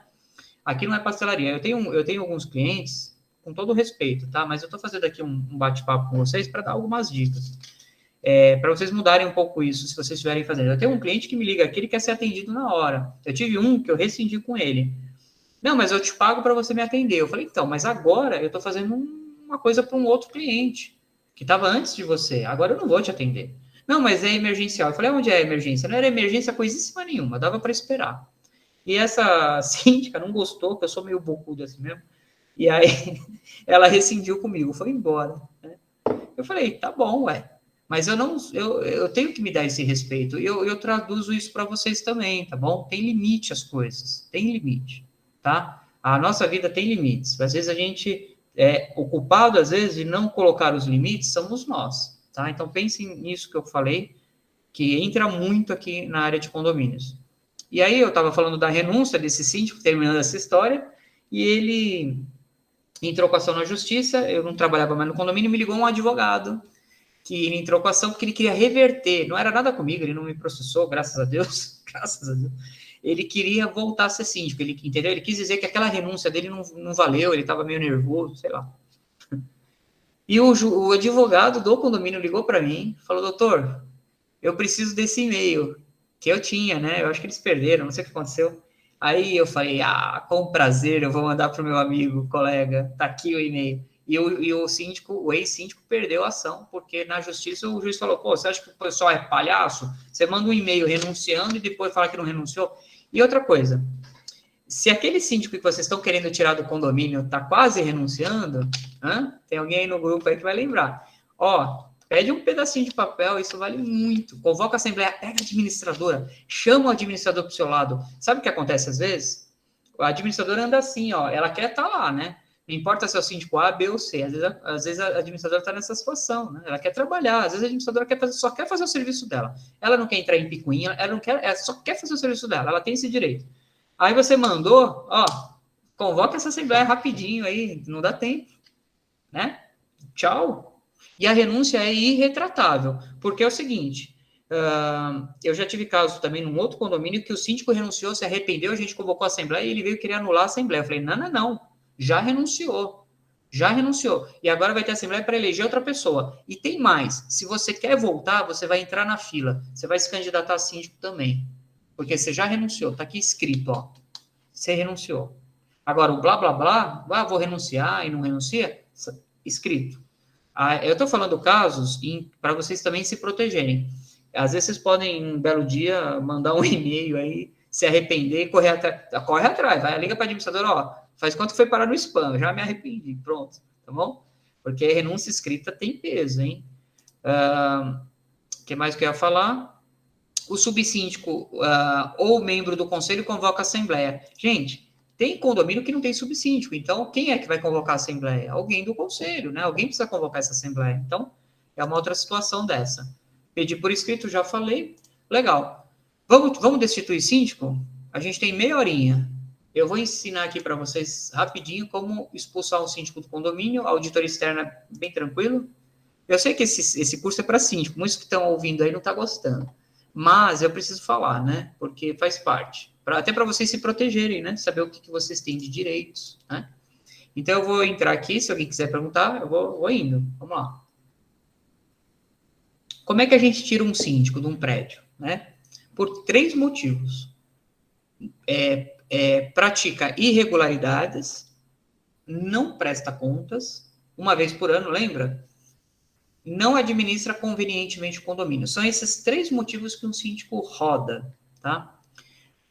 Aqui não é pastelaria. Eu tenho alguns clientes, com todo respeito, tá? Mas eu estou fazendo aqui um bate-papo com vocês para dar algumas dicas. Para vocês mudarem um pouco isso, se vocês estiverem fazendo. Eu tenho um cliente que me liga aqui, ele quer ser atendido na hora. Eu tive um que eu rescindi com ele. Não, mas eu te pago para você me atender. Eu falei, então, mas agora eu estou fazendo uma coisa para um outro cliente, que estava antes de você. Agora eu não vou te atender. Não, mas é emergencial. Eu falei, onde é a emergência? Não era emergência coisíssima nenhuma, dava para esperar. E essa síndica não gostou, que eu sou meio bocudo assim mesmo. E aí ela rescindiu comigo, foi embora. Né? Eu falei, tá bom, ué. Mas eu tenho que me dar esse respeito. E eu traduzo isso para vocês também, tá bom? Tem limite as coisas, tem limite, tá? A nossa vida tem limites. Às vezes a gente o culpado, às vezes, de não colocar os limites, somos nós, tá? Então pensem nisso que eu falei, que entra muito aqui na área de condomínios. E aí eu estava falando da renúncia desse síndico, terminando essa história, e ele entrou com ação na justiça, eu não trabalhava mais no condomínio, me ligou um advogado, que ele entrou com ação porque ele queria reverter, não era nada comigo, ele não me processou, graças a Deus, graças a Deus. Ele queria voltar a ser síndico, entendeu? Ele quis dizer que aquela renúncia dele não valeu, ele estava meio nervoso, sei lá. E o advogado do condomínio ligou para mim, falou, doutor, eu preciso desse e-mail, que eu tinha, né? Eu acho que eles perderam, não sei o que aconteceu. Aí eu falei, com prazer, eu vou mandar para o meu amigo, colega, tá aqui o e-mail. E o síndico, o ex-síndico, perdeu a ação, porque na justiça o juiz falou, pô, você acha que o pessoal é palhaço? Você manda um e-mail renunciando e depois fala que não renunciou. E outra coisa, se aquele síndico que vocês estão querendo tirar do condomínio está quase renunciando, tem alguém aí no grupo aí que vai lembrar. Ó, pede um pedacinho de papel, isso vale muito. Convoca a assembleia, pega a administradora, chama o administrador para o seu lado. Sabe o que acontece às vezes? A administradora anda assim, ó, ela quer estar lá, né? Não importa se é o síndico A, B ou C. Às vezes a administradora está nessa situação, né? Ela quer trabalhar, às vezes a administradora só quer fazer o serviço dela. Ela não quer entrar em picuinha, ela só quer fazer o serviço dela, ela tem esse direito. Aí você mandou, ó, convoca essa assembleia rapidinho aí, não dá tempo, né? Tchau. E a renúncia é irretratável, porque é o seguinte, eu já tive caso também num outro condomínio que o síndico renunciou, se arrependeu, a gente convocou a assembleia e ele veio querer anular a assembleia. Eu falei, não, já renunciou. E agora vai ter assembleia para eleger outra pessoa. E tem mais, se você quer voltar, você vai entrar na fila, você vai se candidatar a síndico também, porque você já renunciou, tá aqui escrito, ó, você renunciou. Agora, o blá, blá, blá, vou renunciar e não renuncia, escrito. Eu estou falando casos para vocês também se protegerem. Às vezes vocês podem, um belo dia, mandar um e-mail aí, se arrepender e corre atrás, vai, liga para a administradora, ó, faz quanto foi parar no spam, já me arrependi, pronto, tá bom? Porque a renúncia escrita tem peso, hein? O que mais que eu ia falar? O subsíndico ou membro do conselho convoca a assembleia. Gente, tem condomínio que não tem subsíndico, então quem é que vai convocar a assembleia? Alguém do conselho, né? Alguém precisa convocar essa assembleia. Então, é uma outra situação dessa. Pedir por escrito, já falei. Legal. Vamos destituir síndico? A gente tem meia horinha. Eu vou ensinar aqui para vocês rapidinho como expulsar um síndico do condomínio, auditoria externa bem tranquilo. Eu sei que esse curso é para síndico, muitos que estão ouvindo aí não estão gostando. Mas eu preciso falar, né? Porque faz parte. Até para vocês se protegerem, né? Saber o que vocês têm de direitos, né? Então eu vou entrar aqui, se alguém quiser perguntar, eu vou indo. Vamos lá. Como é que a gente tira um síndico de um prédio, né? Por 3 motivos. Pratica irregularidades, não presta contas, uma vez por ano, lembra? Não administra convenientemente o condomínio. São esses 3 motivos que um síndico roda, tá?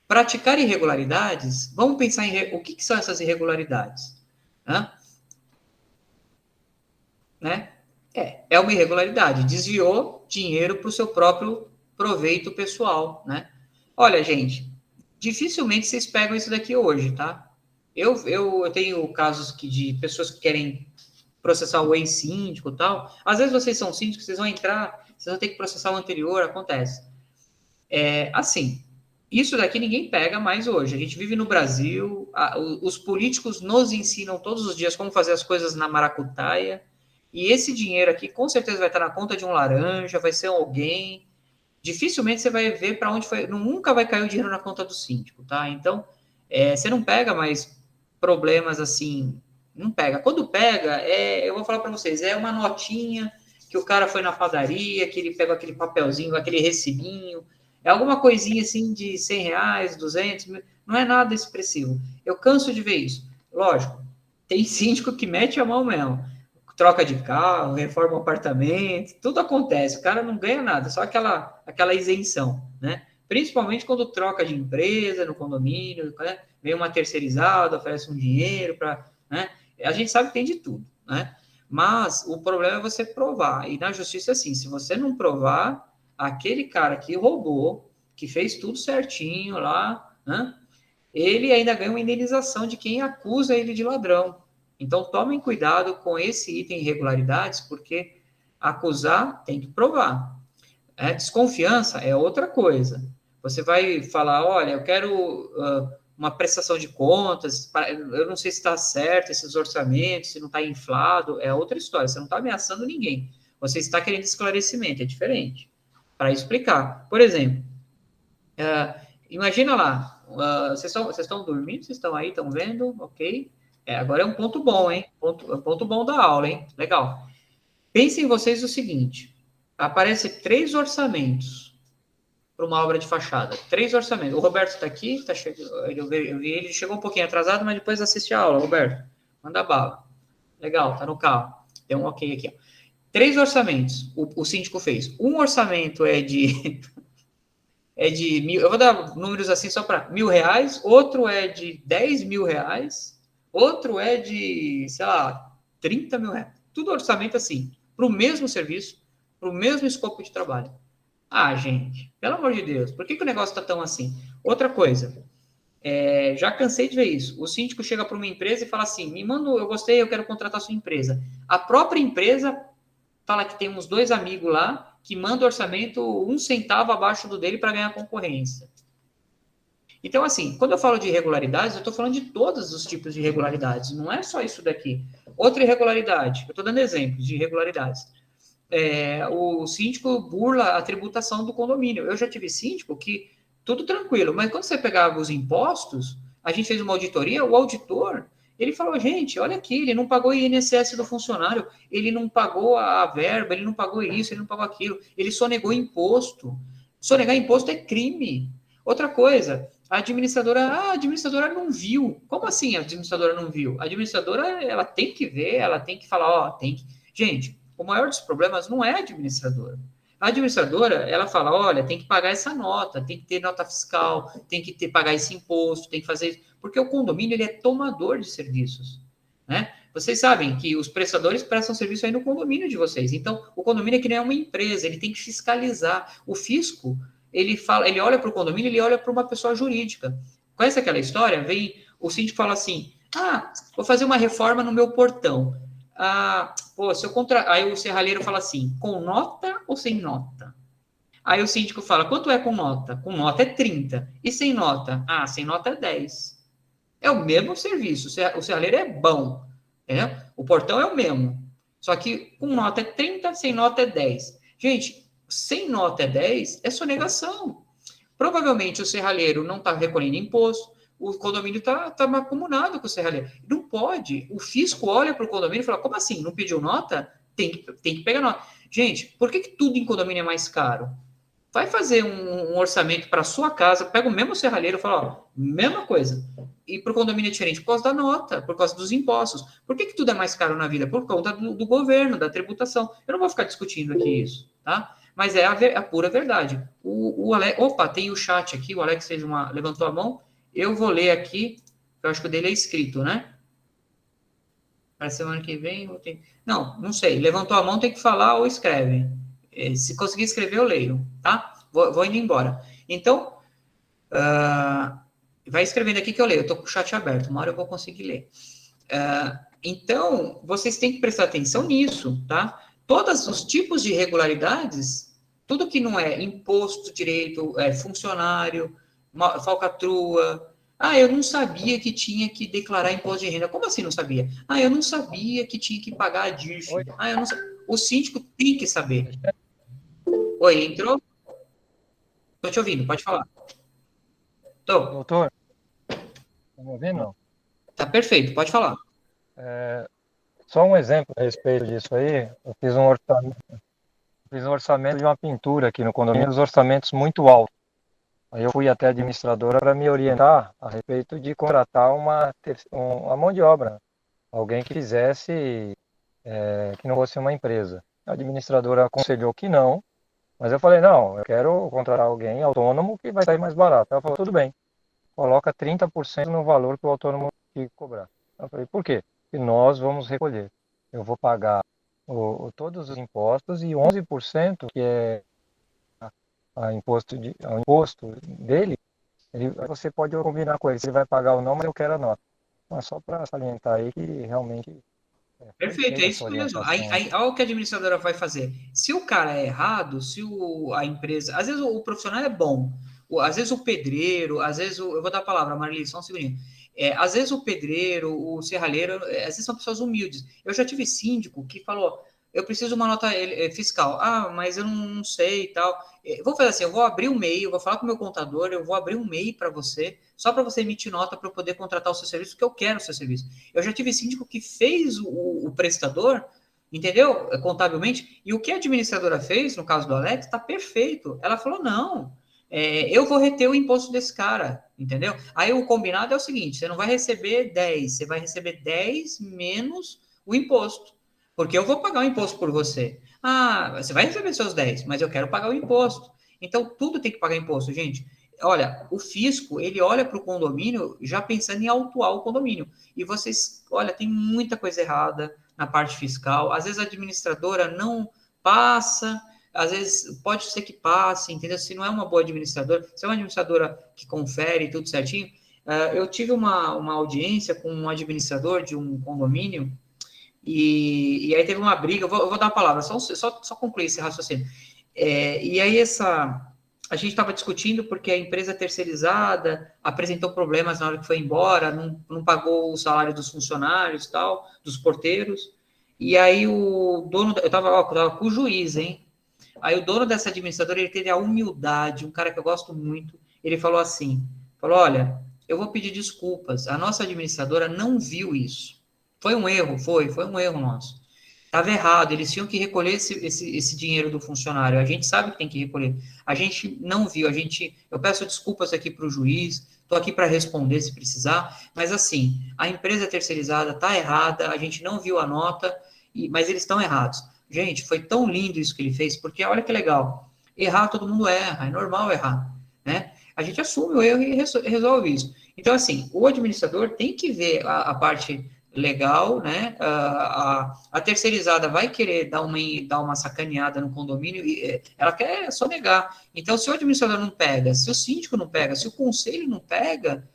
Praticar irregularidades, vamos pensar em o que são essas irregularidades? Né? É uma irregularidade, desviou dinheiro para o seu próprio proveito pessoal, né? Olha, gente, dificilmente vocês pegam isso daqui hoje, tá? Eu tenho casos de pessoas que querem processar o ex-síndico e tal. Às vezes vocês são síndicos, vocês vão entrar, vocês vão ter que processar o anterior, acontece. Assim, isso daqui ninguém pega mais hoje. A gente vive no Brasil, os políticos nos ensinam todos os dias como fazer as coisas na maracutaia, e esse dinheiro aqui com certeza vai estar na conta de um laranja, vai ser alguém. Dificilmente você vai ver para onde foi. Nunca vai cair o dinheiro na conta do síndico, tá? Então, você não pega mais problemas assim. Não pega. Quando pega, eu vou falar para vocês, é uma notinha que o cara foi na padaria, que ele pegou aquele papelzinho, aquele recibinho. É alguma coisinha assim de R$100, 200, não é nada expressivo. Eu canso de ver isso. Lógico, tem síndico que mete a mão mesmo. Troca de carro, reforma um apartamento, tudo acontece. O cara não ganha nada, só aquela isenção, né? Principalmente quando troca de empresa no condomínio, né? Vem uma terceirizada, oferece um dinheiro para, né? A gente sabe que tem de tudo, né? Mas o problema é você provar. E na justiça, assim, se você não provar, aquele cara que roubou, que fez tudo certinho lá, né? Ele ainda ganha uma indenização de quem acusa ele de ladrão. Então, tomem cuidado com esse item irregularidades, porque acusar tem que provar. Desconfiança é outra coisa. Você vai falar, olha, eu quero uma prestação de contas, eu não sei se está certo esses orçamentos, se não está inflado, é outra história. Você não está ameaçando ninguém. Você está querendo esclarecimento, é diferente. Para explicar. Por exemplo, imagina lá, vocês estão dormindo? Vocês estão aí, estão vendo? Ok. Agora é um ponto bom, hein? Ponto bom da aula, hein? Legal. Pensem vocês o seguinte: aparece 3 orçamentos para uma obra de fachada. 3 orçamentos. O Roberto está aqui, eu vi ele chegou um pouquinho atrasado, mas depois assiste a aula, Roberto. Manda bala. Legal, tá no carro. Tem um ok aqui. Ó. 3 orçamentos o síndico fez. Um orçamento é de 1.000, eu vou dar números assim só para R$1.000, outro é de R$10.000, outro é de, sei lá, R$30.000. Tudo orçamento assim, para o mesmo serviço, para o mesmo escopo de trabalho. Gente, pelo amor de Deus, por que o negócio está tão assim? Outra coisa, já cansei de ver isso. O síndico chega para uma empresa e fala assim, me manda, eu gostei, eu quero contratar a sua empresa. A própria empresa fala que tem uns 2 amigos lá que manda orçamento 1 centavo abaixo do dele para ganhar concorrência. Então, assim, quando eu falo de irregularidades, eu estou falando de todos os tipos de irregularidades, não é só isso daqui. Outra irregularidade, eu estou dando exemplos de irregularidades. O síndico burla a tributação do condomínio. Eu já tive síndico que tudo tranquilo, mas quando você pegava os impostos, a gente fez uma auditoria, o auditor, ele falou, gente, olha aqui, ele não pagou o INSS do funcionário, ele não pagou a verba, ele não pagou isso, ele não pagou aquilo, ele sonegou imposto. Sonegar imposto é crime. Outra coisa, a administradora não viu. Como assim a administradora não viu? A administradora, ela tem que ver, ela tem que falar, tem que... Gente, o maior dos problemas não é a administradora. A administradora, ela fala, olha, tem que pagar essa nota, tem que ter nota fiscal, tem que pagar esse imposto, tem que fazer isso. Porque o condomínio, ele é tomador de serviços, né? Vocês sabem que os prestadores prestam serviço aí no condomínio de vocês. Então, o condomínio é que nem uma empresa, ele tem que fiscalizar. O fisco, ele olha para o condomínio, ele olha para uma pessoa jurídica. Conhece aquela história? O síndico fala assim, vou fazer uma reforma no meu portão. Aí o serralheiro fala assim, com nota ou sem nota? Aí o síndico fala, quanto é com nota? Com nota é 30. E sem nota? Ah, sem nota é 10. É o mesmo serviço, o serralheiro é bom, entendeu? O portão é o mesmo. Só que com nota é 30, sem nota é 10. Gente, sem nota é 10, é sonegação. Provavelmente o serralheiro não está recolhendo imposto, o condomínio está mancomunado com o serralheiro. Não pode. O fisco olha para o condomínio e fala, como assim? Não pediu nota? Tem que pegar nota. Gente, por que tudo em condomínio é mais caro? Vai fazer um orçamento para sua casa, pega o mesmo serralheiro e fala, ó, mesma coisa. E para o condomínio é diferente por causa da nota, por causa dos impostos. Por que tudo é mais caro na vida? Por conta do governo, da tributação. Eu não vou ficar discutindo aqui isso, tá? Mas é a pura verdade. O Alex, opa, tem o chat aqui, o Alex levantou a mão. Eu vou ler aqui, eu acho que o dele é escrito, né? Para semana que vem, eu tenho... Não sei. Levantou a mão, tem que falar ou escreve. Se conseguir escrever, eu leio, tá? Vou indo embora. Então, vai escrevendo aqui que eu leio. Eu tô com o chat aberto, uma hora eu vou conseguir ler. Então, vocês têm que prestar atenção nisso, tá? Todos os tipos de irregularidades, tudo que não é imposto direito, funcionário, falcatrua. Ah, eu não sabia que tinha que declarar imposto de renda. Como assim não sabia? Ah, eu não sabia que tinha que pagar a DIRF. Oi. Ah, eu não sabia. O síndico tem que saber. Oi, entrou? Tô te ouvindo, pode falar. Tô. Doutor, tá me ouvindo? Não. Tá perfeito, pode falar. Só um exemplo a respeito disso aí. Eu fiz um orçamento de uma pintura aqui no condomínio, os orçamentos muito altos. Aí eu fui até a administradora para me orientar a respeito de contratar uma mão de obra, alguém que fizesse, que não fosse uma empresa. A administradora aconselhou que não, mas eu falei, não, eu quero contratar alguém autônomo que vai sair mais barato. Ela falou, tudo bem, coloca 30% no valor que o autônomo tem que cobrar. Eu falei, por quê? Porque nós vamos recolher. Eu vou pagar todos os impostos e 11%, que é o imposto dele, você pode combinar com ele se ele vai pagar ou não, mas eu quero a nota. Mas só para salientar aí que realmente Perfeito, é isso mesmo. Aí, olha o que a administradora vai fazer. Se o cara é errado, se a empresa. Às vezes o profissional é bom, às vezes o pedreiro, às vezes eu vou dar a palavra, Marli, só um segundinho. Às vezes o pedreiro, o serralheiro, às vezes são pessoas humildes. Eu já tive síndico que falou: eu preciso de uma nota fiscal. Ah, mas eu não sei e tal. Vou fazer assim: eu vou abrir um MEI, eu vou falar com o meu contador, eu vou abrir um MEI para você, só para você emitir nota para eu poder contratar o seu serviço, porque eu quero o seu serviço. Eu já tive síndico que fez o prestador, entendeu? Contabilmente, e o que a administradora fez, no caso do Alex, está perfeito. Ela falou: não, eu vou reter o imposto desse cara, entendeu? Aí o combinado é o seguinte: você não vai receber 10, você vai receber 10 menos o imposto. Porque eu vou pagar o imposto por você. Ah, você vai receber seus 10, mas eu quero pagar o imposto. Então, tudo tem que pagar imposto, gente. Olha, o fisco, ele olha para o condomínio já pensando em autuar o condomínio. E vocês, olha, tem muita coisa errada na parte fiscal. Às vezes a administradora não passa, às vezes pode ser que passe, entendeu? Se não é uma boa administradora, se é uma administradora que confere tudo certinho. Eu tive uma audiência com um administrador de um condomínio, e aí teve uma briga, eu vou dar a palavra, só concluir esse raciocínio. E aí a gente estava discutindo porque a empresa terceirizada apresentou problemas na hora que foi embora, não pagou o salário dos funcionários, tal, dos porteiros, e aí o dono, eu estava com o juiz, hein? Aí o dono dessa administradora, ele teve a humildade, um cara que eu gosto muito, ele falou assim, olha, eu vou pedir desculpas, a nossa administradora não viu isso. Foi um erro, foi um erro nosso. Estava errado, eles tinham que recolher esse dinheiro do funcionário. A gente sabe que tem que recolher. A gente não viu, eu peço desculpas aqui para o juiz, estou aqui para responder se precisar, mas assim, a empresa terceirizada está errada, a gente não viu a nota, mas eles estão errados. Gente, foi tão lindo isso que ele fez, porque olha que legal, errar todo mundo erra, é normal errar, né? A gente assume o erro e resolve isso. Então, assim, o administrador tem que ver a parte legal, né? A terceirizada vai querer dar uma sacaneada no condomínio e ela quer só negar. Então, se o administrador não pega, se o síndico não pega, se o conselho não pega,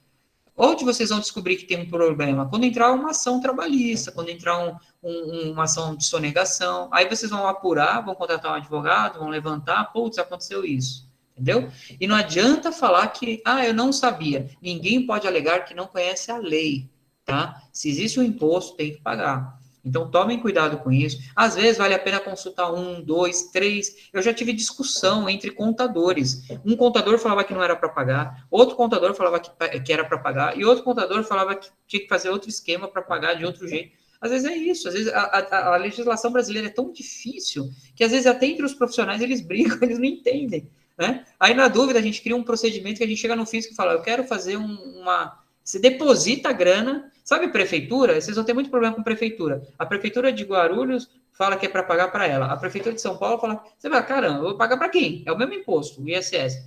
Onde vocês vão descobrir que tem um problema? Quando entrar uma ação trabalhista, quando entrar uma ação de sonegação, aí vocês vão apurar, vão contratar um advogado, vão levantar, putz, aconteceu isso, entendeu? E não adianta falar que, eu não sabia. Ninguém pode alegar que não conhece a lei, tá? Se existe um imposto, tem que pagar. Então, tomem cuidado com isso. Às vezes, vale a pena consultar 1, 2, 3. Eu já tive discussão entre contadores. Um contador falava que não era para pagar, outro contador falava que era para pagar, e outro contador falava que tinha que fazer outro esquema para pagar de outro jeito. Às vezes é isso. Às vezes a legislação brasileira é tão difícil que, às vezes, até entre os profissionais, eles brigam, eles não entendem, né? Aí, na dúvida, a gente cria um procedimento que a gente chega no fisco e fala, eu quero fazer Você deposita a grana. Sabe prefeitura? Vocês vão ter muito problema com prefeitura. A prefeitura de Guarulhos fala que é para pagar para ela. A prefeitura de São Paulo fala, você vai, caramba, eu vou pagar para quem? É o mesmo imposto, o ISS.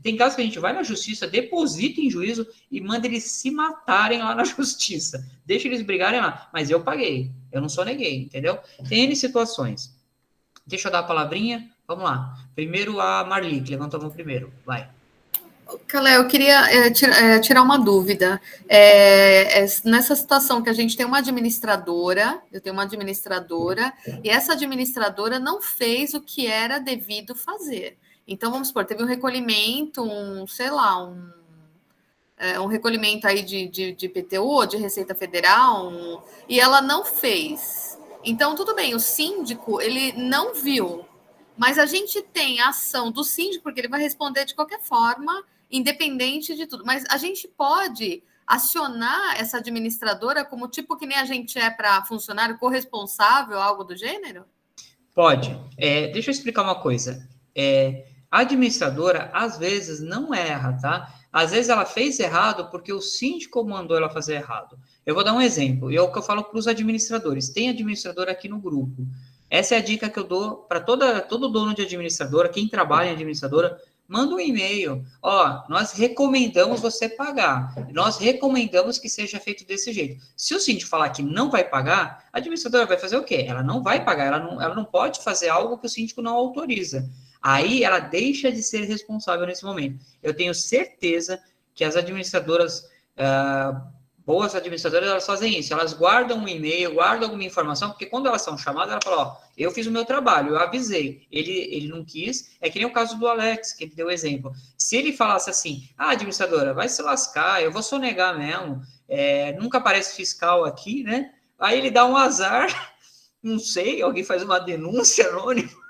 Tem casos que a gente vai na justiça, deposita em juízo e manda eles se matarem lá na justiça. Deixa eles brigarem lá. Mas eu paguei, eu não soneguei, entendeu? Tem N situações. Deixa eu dar a palavrinha. Vamos lá. Primeiro a Marli, que levantou a mão primeiro. Vai. Calé, eu queria tirar uma dúvida. Nessa situação que a gente tem uma administradora, eu tenho uma administradora, e essa administradora não fez o que era devido fazer. Então, vamos supor, teve um recolhimento, um recolhimento aí de IPTU, de Receita Federal, e ela não fez. Então, tudo bem, o síndico, ele não viu, mas a gente tem a ação do síndico, porque ele vai responder de qualquer forma, independente de tudo. Mas a gente pode acionar essa administradora como tipo que nem a gente é para funcionário corresponsável, algo do gênero? Pode. Deixa eu explicar uma coisa. A administradora, às vezes, não erra, tá? Às vezes ela fez errado porque o síndico mandou ela fazer errado. Eu vou dar um exemplo, e é o que eu falo para os administradores. Tem administrador aqui no grupo. Essa é a dica que eu dou para todo dono de administradora, quem trabalha em administradora, manda um e-mail. Nós recomendamos você pagar. Nós recomendamos que seja feito desse jeito. Se o síndico falar que não vai pagar, a administradora vai fazer o quê? Ela não vai pagar, ela não pode fazer algo que o síndico não autoriza. Aí ela deixa de ser responsável nesse momento. Eu tenho certeza que as administradoras, boas administradoras, elas fazem isso. Elas guardam um e-mail, guardam alguma informação, porque quando elas são chamadas, ela fala, eu fiz o meu trabalho, eu avisei. Ele não quis. É que nem o caso do Alex, que ele deu o exemplo. Se ele falasse assim, administradora, vai se lascar, eu vou sonegar mesmo, nunca aparece fiscal aqui, né? Aí ele dá um azar, não sei, alguém faz uma denúncia anônima.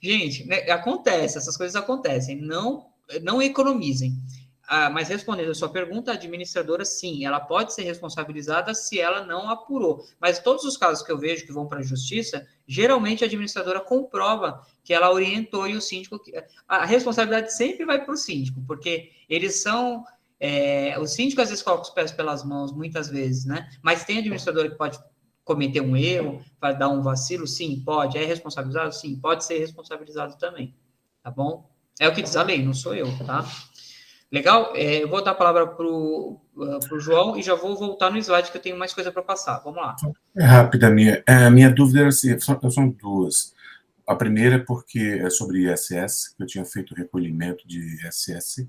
Gente, né, acontece, essas coisas acontecem. Não economizem. Mas respondendo a sua pergunta, a administradora, sim, ela pode ser responsabilizada se ela não apurou. Mas todos os casos que eu vejo que vão para a justiça, geralmente a administradora comprova que ela orientou e o síndico... A responsabilidade sempre vai para o síndico, porque eles são... o síndico às vezes coloca os pés pelas mãos, muitas vezes, né? Mas tem administradora que pode cometer um erro, vai dar um vacilo, sim, pode. É responsabilizado? Sim, pode ser responsabilizado também, tá bom? É o que diz a lei, não sou eu, tá? Legal? Eu vou dar a palavra para o João e já vou voltar no slide que eu tenho mais coisa para passar. Vamos lá. Rápida, a minha dúvida era assim, são duas. A primeira é porque é sobre ISS, que eu tinha feito recolhimento de ISS,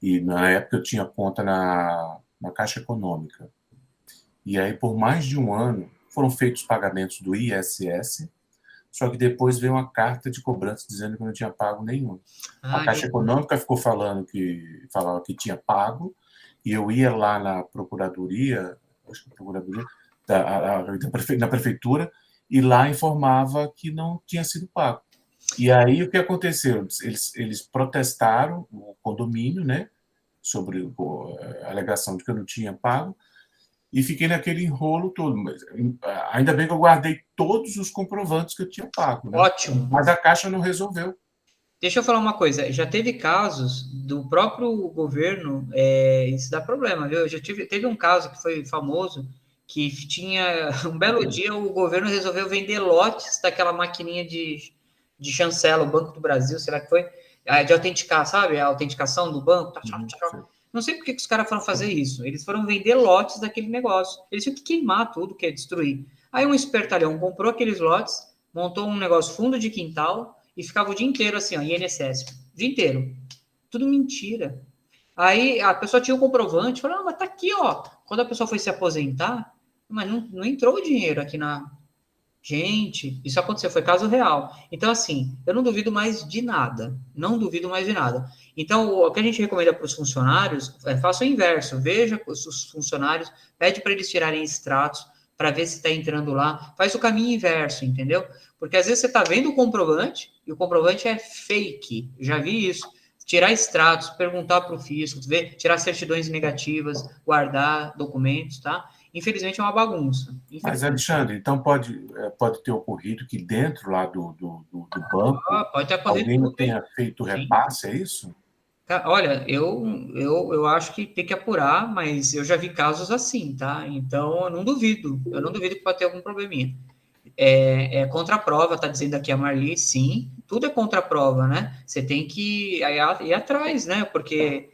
e na época eu tinha conta na Caixa Econômica. E aí, por mais de um ano, foram feitos pagamentos do ISS, só que depois veio uma carta de cobrança dizendo que eu não tinha pago nenhum. A Caixa Econômica ficou falava que tinha pago, e eu ia lá na Procuradoria, acho que Procuradoria, na Prefeitura, e lá informava que não tinha sido pago. E aí, o que aconteceu? Eles protestaram o condomínio, né, sobre a alegação de que eu não tinha pago, e fiquei naquele enrolo todo. Mas ainda bem que eu guardei todos os comprovantes que eu tinha pago. Né? Ótimo. Mas a Caixa não resolveu. Deixa eu falar uma coisa. Já teve casos do próprio governo, isso dá problema, viu? Teve um caso que foi famoso, que tinha, um belo dia, o governo resolveu vender lotes daquela maquininha de chancela, o Banco do Brasil, será que foi? De autenticar, sabe? A autenticação do banco. Não sei por que os caras foram fazer isso. Eles foram vender lotes daquele negócio. Eles tinham que queimar tudo, que é destruir. Aí um espertalhão comprou aqueles lotes, montou um negócio fundo de quintal e ficava o dia inteiro assim, INSS. O dia inteiro. Tudo mentira. Aí a pessoa tinha um comprovante, falou, mas tá aqui, ó. Quando a pessoa foi se aposentar, mas não entrou o dinheiro aqui na... Gente, isso aconteceu, foi caso real. Então, assim, eu não duvido mais de nada. Não duvido mais de nada. Então, o que a gente recomenda para os funcionários é faça o inverso. Veja os funcionários, pede para eles tirarem extratos para ver se está entrando lá. Faz o caminho inverso, entendeu? Porque às vezes você está vendo o comprovante e o comprovante é fake. Já vi isso. Tirar extratos, perguntar para o fisco, ver, tirar certidões negativas, guardar documentos, tá? Infelizmente é uma bagunça. Mas, Alexandre, então pode ter ocorrido que dentro lá do banco Pode ter ocorrido alguém tudo. tenha feito repasse, é isso? Olha, eu acho que tem que apurar, mas eu já vi casos assim, tá? Então eu não duvido que pode ter algum probleminha. É contra a prova, tá dizendo aqui a Marli, sim, tudo é contra a prova, né? Você tem que ir atrás, né? Porque,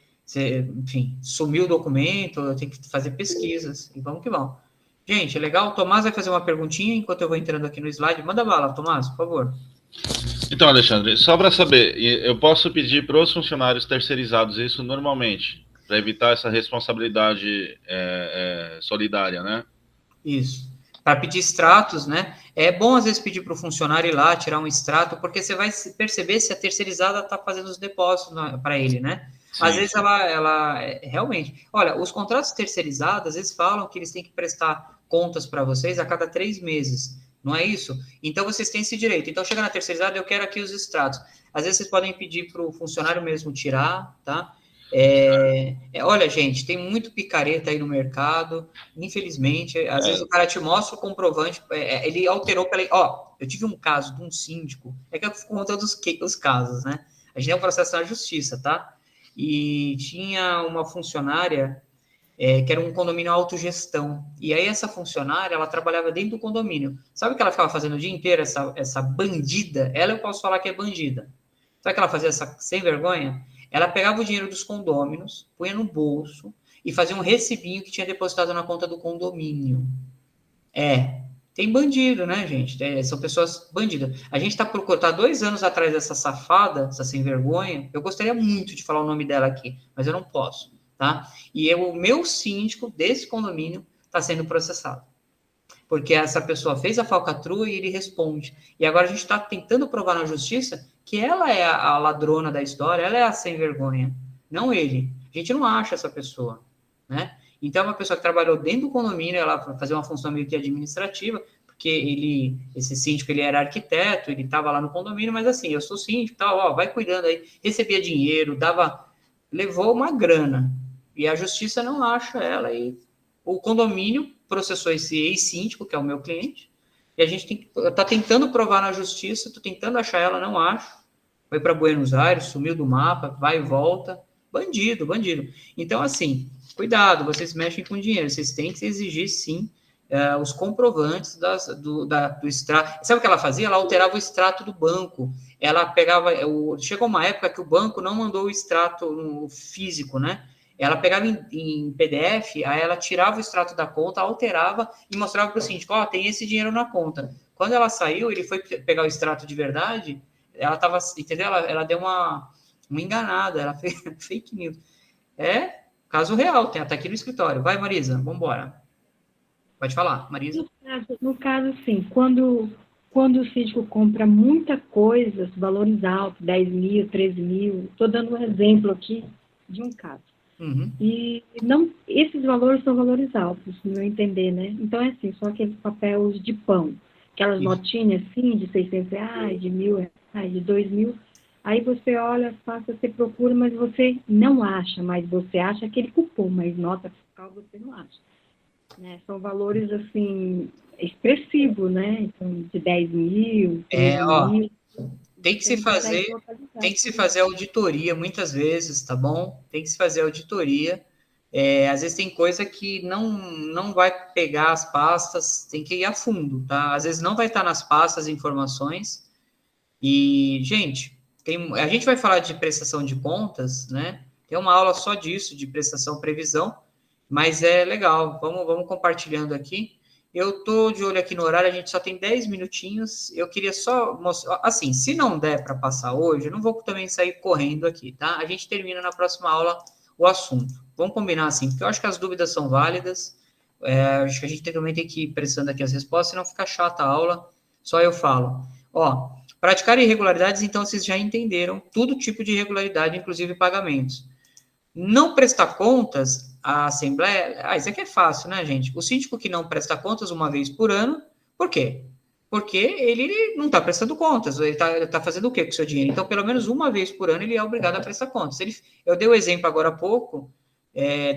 enfim, sumiu o documento, tem que fazer pesquisas, e vamos que vamos. Gente, legal, o Tomás vai fazer uma perguntinha enquanto eu vou entrando aqui no slide. Manda bala, Tomás, por favor. Então, Alexandre, só para saber, eu posso pedir para os funcionários terceirizados isso normalmente, para evitar essa responsabilidade solidária, né? Isso. Para pedir extratos, né? É bom às vezes pedir para o funcionário ir lá tirar um extrato, porque você vai perceber se a terceirizada está fazendo os depósitos para ele, né? Sim, às vezes ela realmente. Olha, os contratos terceirizados às vezes falam que eles têm que prestar contas para vocês a cada 3 meses. Não é isso? Então vocês têm esse direito. Então chega na terceirizada, eu quero aqui os extratos. Às vezes vocês podem pedir para o funcionário mesmo tirar, tá? Olha, gente, tem muito picareta aí no mercado, infelizmente. Às vezes o cara te mostra o comprovante, ele alterou pela. Eu tive um caso de um síndico, que eu fico contando os casos, né? A gente tem um processo na justiça, tá? E tinha uma funcionária que era um condomínio autogestão. E aí essa funcionária, ela trabalhava dentro do condomínio. Sabe o que ela ficava fazendo o dia inteiro, essa bandida? Ela eu posso falar que é bandida. Sabe o que ela fazia, essa sem vergonha? Ela pegava o dinheiro dos condôminos, punha no bolso e fazia um recibinho que tinha depositado na conta do condomínio. Tem bandido, né, gente? São pessoas bandidas. A gente tá 2 anos atrás dessa safada, essa sem vergonha. Eu gostaria muito de falar o nome dela aqui, mas eu não posso, tá? E o meu síndico desse condomínio está sendo processado. Porque essa pessoa fez a falcatrua e ele responde. E agora a gente está tentando provar na justiça que ela é a ladrona da história, ela é a sem vergonha, não ele. A gente não acha essa pessoa, né? Então, é uma pessoa que trabalhou dentro do condomínio, ela fazia uma função meio que administrativa, porque esse síndico, ele era arquiteto, ele estava lá no condomínio, mas assim, eu sou síndico, tal, vai cuidando aí, recebia dinheiro, levou uma grana, e a justiça não acha ela, e o condomínio processou esse ex-síndico, que é o meu cliente, e a gente tá tentando provar na justiça, tô tentando achar ela, não acho, foi para Buenos Aires, sumiu do mapa, vai e volta, bandido. Então, assim, cuidado, vocês mexem com dinheiro, vocês têm que exigir, sim, os comprovantes do extrato. Sabe o que ela fazia? Ela alterava o extrato do banco. Ela pegava... Chegou uma época que o banco não mandou o extrato no físico, né? Ela pegava em PDF, aí ela tirava o extrato da conta, alterava e mostrava para o síndico, tem esse dinheiro na conta. Quando ela saiu, ele foi pegar o extrato de verdade, ela estava, entendeu? Ela deu uma enganada, ela fez fake news. Caso real, tem até aqui no escritório. Vai, Marisa, vamos embora. Pode falar, Marisa. No caso, sim, quando o síndico compra muita coisa, valores altos, 10 mil, 13 mil, estou dando um exemplo aqui de um caso. Uhum. E esses valores são valores altos, no meu entender, né? Então, é assim, só aqueles papéis de pão, aquelas notinhas assim, de R$600, de R$1.000, de R$2.000. Aí você olha, você procura, mas você não acha, mas você acha aquele cupom, mas nota fiscal você não acha. Né? São valores, assim, expressivos, né? Então, de 10 mil, 13 mil. Tem que se fazer auditoria muitas vezes, tá bom? Tem que se fazer auditoria. Às vezes tem coisa que não vai pegar as pastas, tem que ir a fundo, tá? Às vezes não vai estar nas pastas informações. E, gente, a gente vai falar de prestação de contas, né? Tem uma aula só disso, de prestação previsão, mas é legal. Vamos compartilhando aqui. Eu tô de olho aqui no horário, a gente só tem 10 minutinhos. Eu queria só mostrar, assim, se não der para passar hoje, eu não vou também sair correndo aqui, tá? A gente termina na próxima aula o assunto. Vamos combinar assim, porque eu acho que as dúvidas são válidas, acho que a gente também tem que ir prestando aqui as respostas, senão fica chata a aula, só eu falo. Ó, praticar irregularidades, então vocês já entenderam todo tipo de irregularidade, inclusive pagamentos. Não prestar contas à Assembleia, isso aqui é fácil, né, gente? O síndico que não presta contas uma vez por ano, por quê? Porque ele não está prestando contas, ele está fazendo o quê com o seu dinheiro? Então, pelo menos uma vez por ano, ele é obrigado a prestar contas. Eu dei o exemplo agora há pouco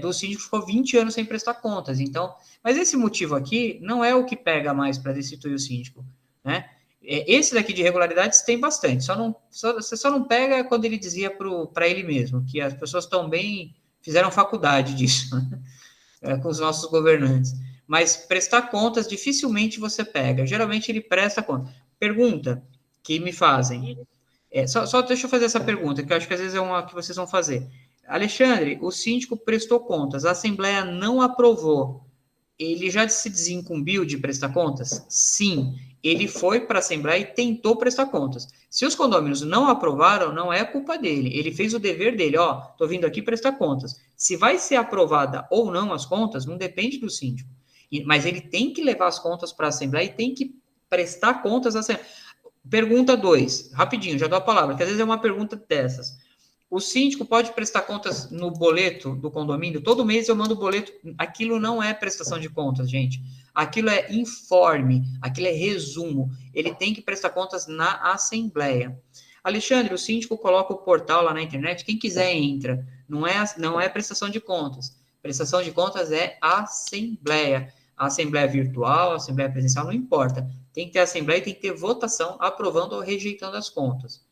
do síndico que ficou 20 anos sem prestar contas. Então, mas esse motivo aqui não é o que pega mais para destituir o síndico, né? Esse daqui de irregularidades tem bastante, você só não pega quando ele dizia para ele mesmo, que as pessoas também fizeram faculdade disso, né? Com os nossos governantes. Mas prestar contas dificilmente você pega, geralmente ele presta conta. Pergunta que me fazem, só deixa eu fazer essa pergunta, que eu acho que às vezes é uma que vocês vão fazer. Alexandre, o síndico prestou contas, a Assembleia não aprovou, ele já se desincumbiu de prestar contas? Sim, ele foi para a Assembleia e tentou prestar contas. Se os condôminos não aprovaram, não é culpa dele. Ele fez o dever dele. Estou vindo aqui prestar contas. Se vai ser aprovada ou não as contas, não depende do síndico. Mas ele tem que levar as contas para a Assembleia e tem que prestar contas à Assembleia. Pergunta 2, rapidinho, já dou a palavra, que às vezes é uma pergunta dessas. O síndico pode prestar contas no boleto do condomínio? Todo mês eu mando o boleto. Aquilo não é prestação de contas, gente. Aquilo é informe, aquilo é resumo. Ele tem que prestar contas na Assembleia. Alexandre, o síndico coloca o portal lá na internet, quem quiser entra. Não é prestação de contas. Prestação de contas é Assembleia. A Assembleia virtual, a Assembleia presencial, não importa. Tem que ter Assembleia e tem que ter votação aprovando ou rejeitando as contas.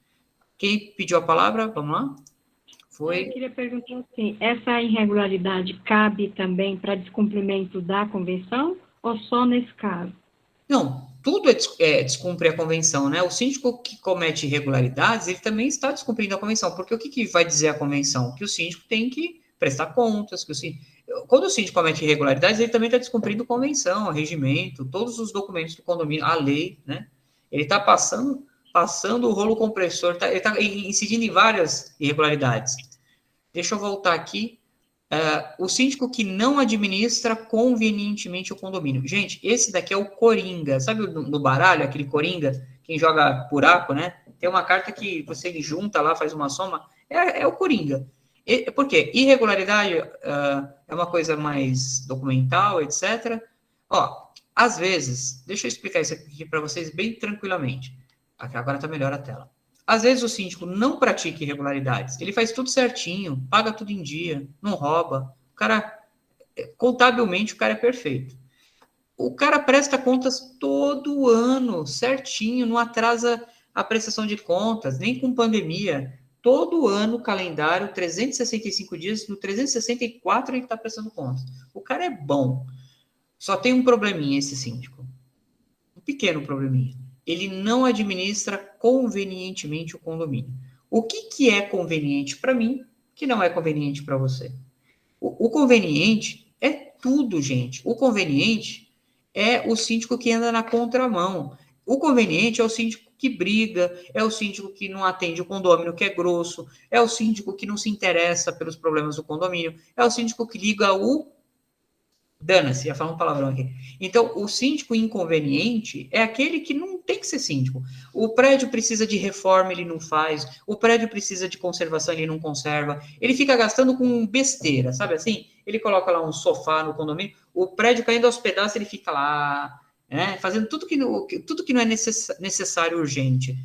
Quem pediu a palavra? Vamos lá? Foi. Eu queria perguntar assim, essa irregularidade cabe também para descumprimento da convenção ou só nesse caso? Não, tudo descumprir a convenção, né? O síndico que comete irregularidades, ele também está descumprindo a convenção, porque o que vai dizer a convenção? Que o síndico tem que prestar contas, quando o síndico comete irregularidades, ele também está descumprindo a convenção, o regimento, todos os documentos do condomínio, a lei, né? Ele está passando o rolo compressor, ele está incidindo em várias irregularidades. Deixa eu voltar aqui. O síndico que não administra convenientemente o condomínio. Gente, esse daqui é o Coringa. Sabe no baralho, aquele Coringa? Quem joga buraco, né? Tem uma carta que você junta lá, faz uma soma. É o Coringa. Por quê? Irregularidade é uma coisa mais documental, etc. Às vezes, deixa eu explicar isso aqui para vocês bem tranquilamente. Aqui, agora está melhor a tela. Às vezes o síndico não pratica irregularidades, ele faz tudo certinho, paga tudo em dia, não rouba. O cara, contabilmente, o cara é perfeito. O cara presta contas todo ano, certinho, não atrasa a prestação de contas, nem com pandemia. Todo ano, calendário, 365 dias, no 364 ele está prestando contas. O cara é bom. Só tem um probleminha esse síndico. Um pequeno probleminha. Ele não administra convenientemente o condomínio. O que é conveniente para mim, que não é conveniente para você? O conveniente é tudo, gente. O conveniente é o síndico que anda na contramão. O conveniente é o síndico que briga, é o síndico que não atende o condomínio, que é grosso, é o síndico que não se interessa pelos problemas do condomínio, é o síndico que liga o... Dana-se, ia falar um palavrão aqui. Então, o síndico inconveniente é aquele que não tem que ser síndico. O prédio precisa de reforma, ele não faz. O prédio precisa de conservação, ele não conserva. Ele fica gastando com besteira, sabe assim? Ele coloca lá um sofá no condomínio, o prédio caindo aos pedaços, ele fica lá, né, fazendo tudo que não é necessário, urgente.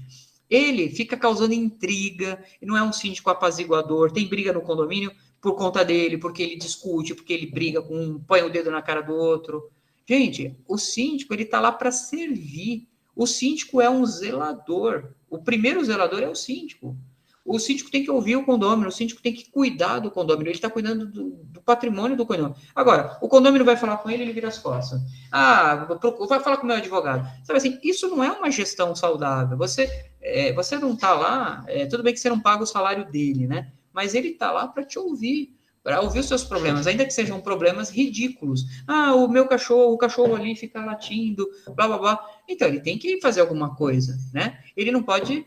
Ele fica causando intriga, não é um síndico apaziguador, tem briga no condomínio por conta dele, porque ele discute, porque ele briga com um, põe o dedo na cara do outro. Gente, o síndico, ele tá lá para servir. O síndico é um zelador. O primeiro zelador é o síndico. O síndico tem que ouvir o condômino, o síndico tem que cuidar do condômino, ele está cuidando do patrimônio do condômino. Agora, o condômino vai falar com ele vira as costas. Vai falar com o meu advogado. Sabe assim, isso não é uma gestão saudável. Você não está lá, tudo bem que você não paga o salário dele, né? Mas ele está lá para te ouvir, para ouvir os seus problemas, ainda que sejam problemas ridículos. O meu cachorro, o cachorro ali fica latindo, blá, blá, blá. Então, ele tem que fazer alguma coisa, né? Ele não pode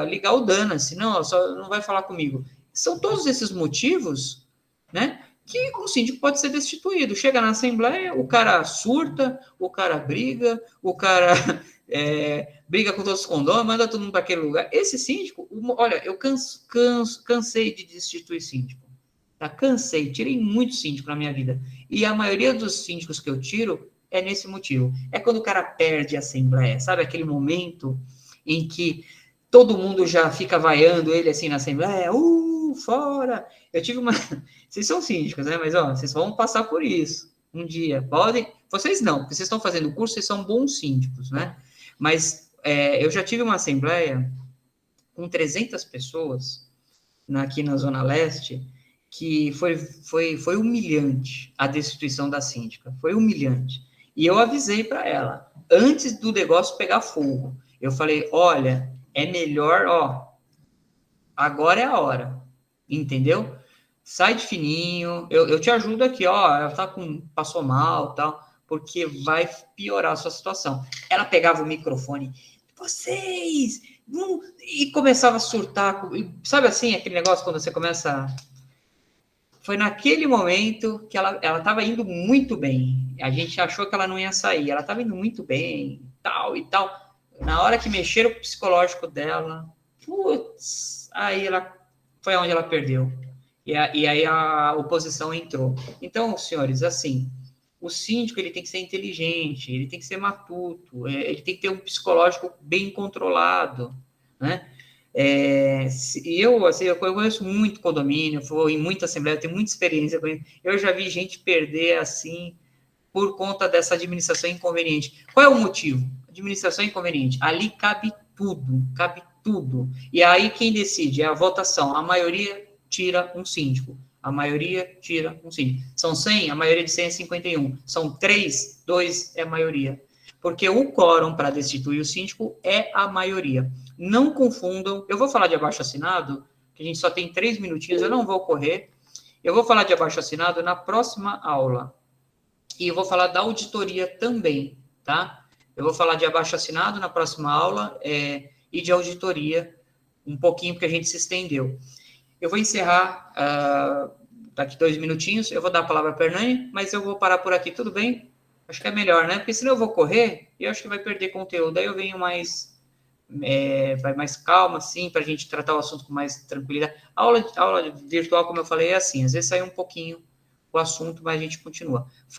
ligar o dana-se, não vai falar comigo. São todos esses motivos né? Que o síndico pode ser destituído. Chega na Assembleia, o cara surta, o cara briga, o cara briga com todos os condôminos, manda todo mundo para aquele lugar. Esse síndico, olha, eu cansei de destituir síndico. Tá? Cansei, tirei muito síndico na minha vida. E a maioria dos síndicos que eu tiro é nesse motivo. É quando o cara perde a Assembleia, sabe? Aquele momento em que todo mundo já fica vaiando ele assim na Assembleia, fora! Eu tive uma... Vocês são síndicos, né? Mas, ó, vocês vão passar por isso um dia. Podem... Vocês não, porque vocês estão fazendo o curso, vocês são bons síndicos, né? Mas eu já tive uma Assembleia com 300 pessoas aqui na Zona Leste, que foi humilhante a destituição da síndica. Foi humilhante. E eu avisei para ela, antes do negócio pegar fogo. Eu falei, olha, é melhor, ó, agora é a hora. Entendeu? Sai de fininho, eu te ajudo aqui, ó, ela passou mal, tal, porque vai piorar a sua situação. Ela pegava o microfone, vocês, e começava a surtar, sabe assim, aquele negócio quando você começa... Foi naquele momento que ela estava indo muito bem, a gente achou que ela não ia sair, ela estava indo muito bem, tal e tal, na hora que mexeram o psicológico dela, putz, aí ela foi onde ela perdeu. E aí a oposição entrou. Então, senhores, assim, o síndico ele tem que ser inteligente, ele tem que ser matuto, ele tem que ter um psicológico bem controlado, né? Eu conheço muito condomínio, vou em muita assembleia, tenho muita experiência com isso. Eu já vi gente perder assim por conta dessa administração inconveniente. Qual é o motivo? Administração inconveniente. Ali cabe tudo, cabe tudo. E aí quem decide é a votação. A maioria tira um síndico. A maioria tira um síndico. São 100, a maioria de 100 é 51. São 3, 2 é a maioria. Porque o quórum para destituir o síndico é a maioria. Não confundam. Eu vou falar de abaixo-assinado, que a gente só tem 3 minutinhos, eu não vou correr. Eu vou falar de abaixo-assinado na próxima aula. E eu vou falar da auditoria também, tá? Eu vou falar de abaixo-assinado na próxima aula e de auditoria um pouquinho, porque a gente se estendeu. Eu vou encerrar daqui 2 minutinhos, eu vou dar a palavra para a Hernani, mas eu vou parar por aqui, tudo bem? Acho que é melhor, né? Porque senão eu vou correr e eu acho que vai perder conteúdo. Aí eu venho mais calma, assim, para a gente tratar o assunto com mais tranquilidade. A aula virtual, como eu falei, é assim, às vezes sai um pouquinho o assunto, mas a gente continua.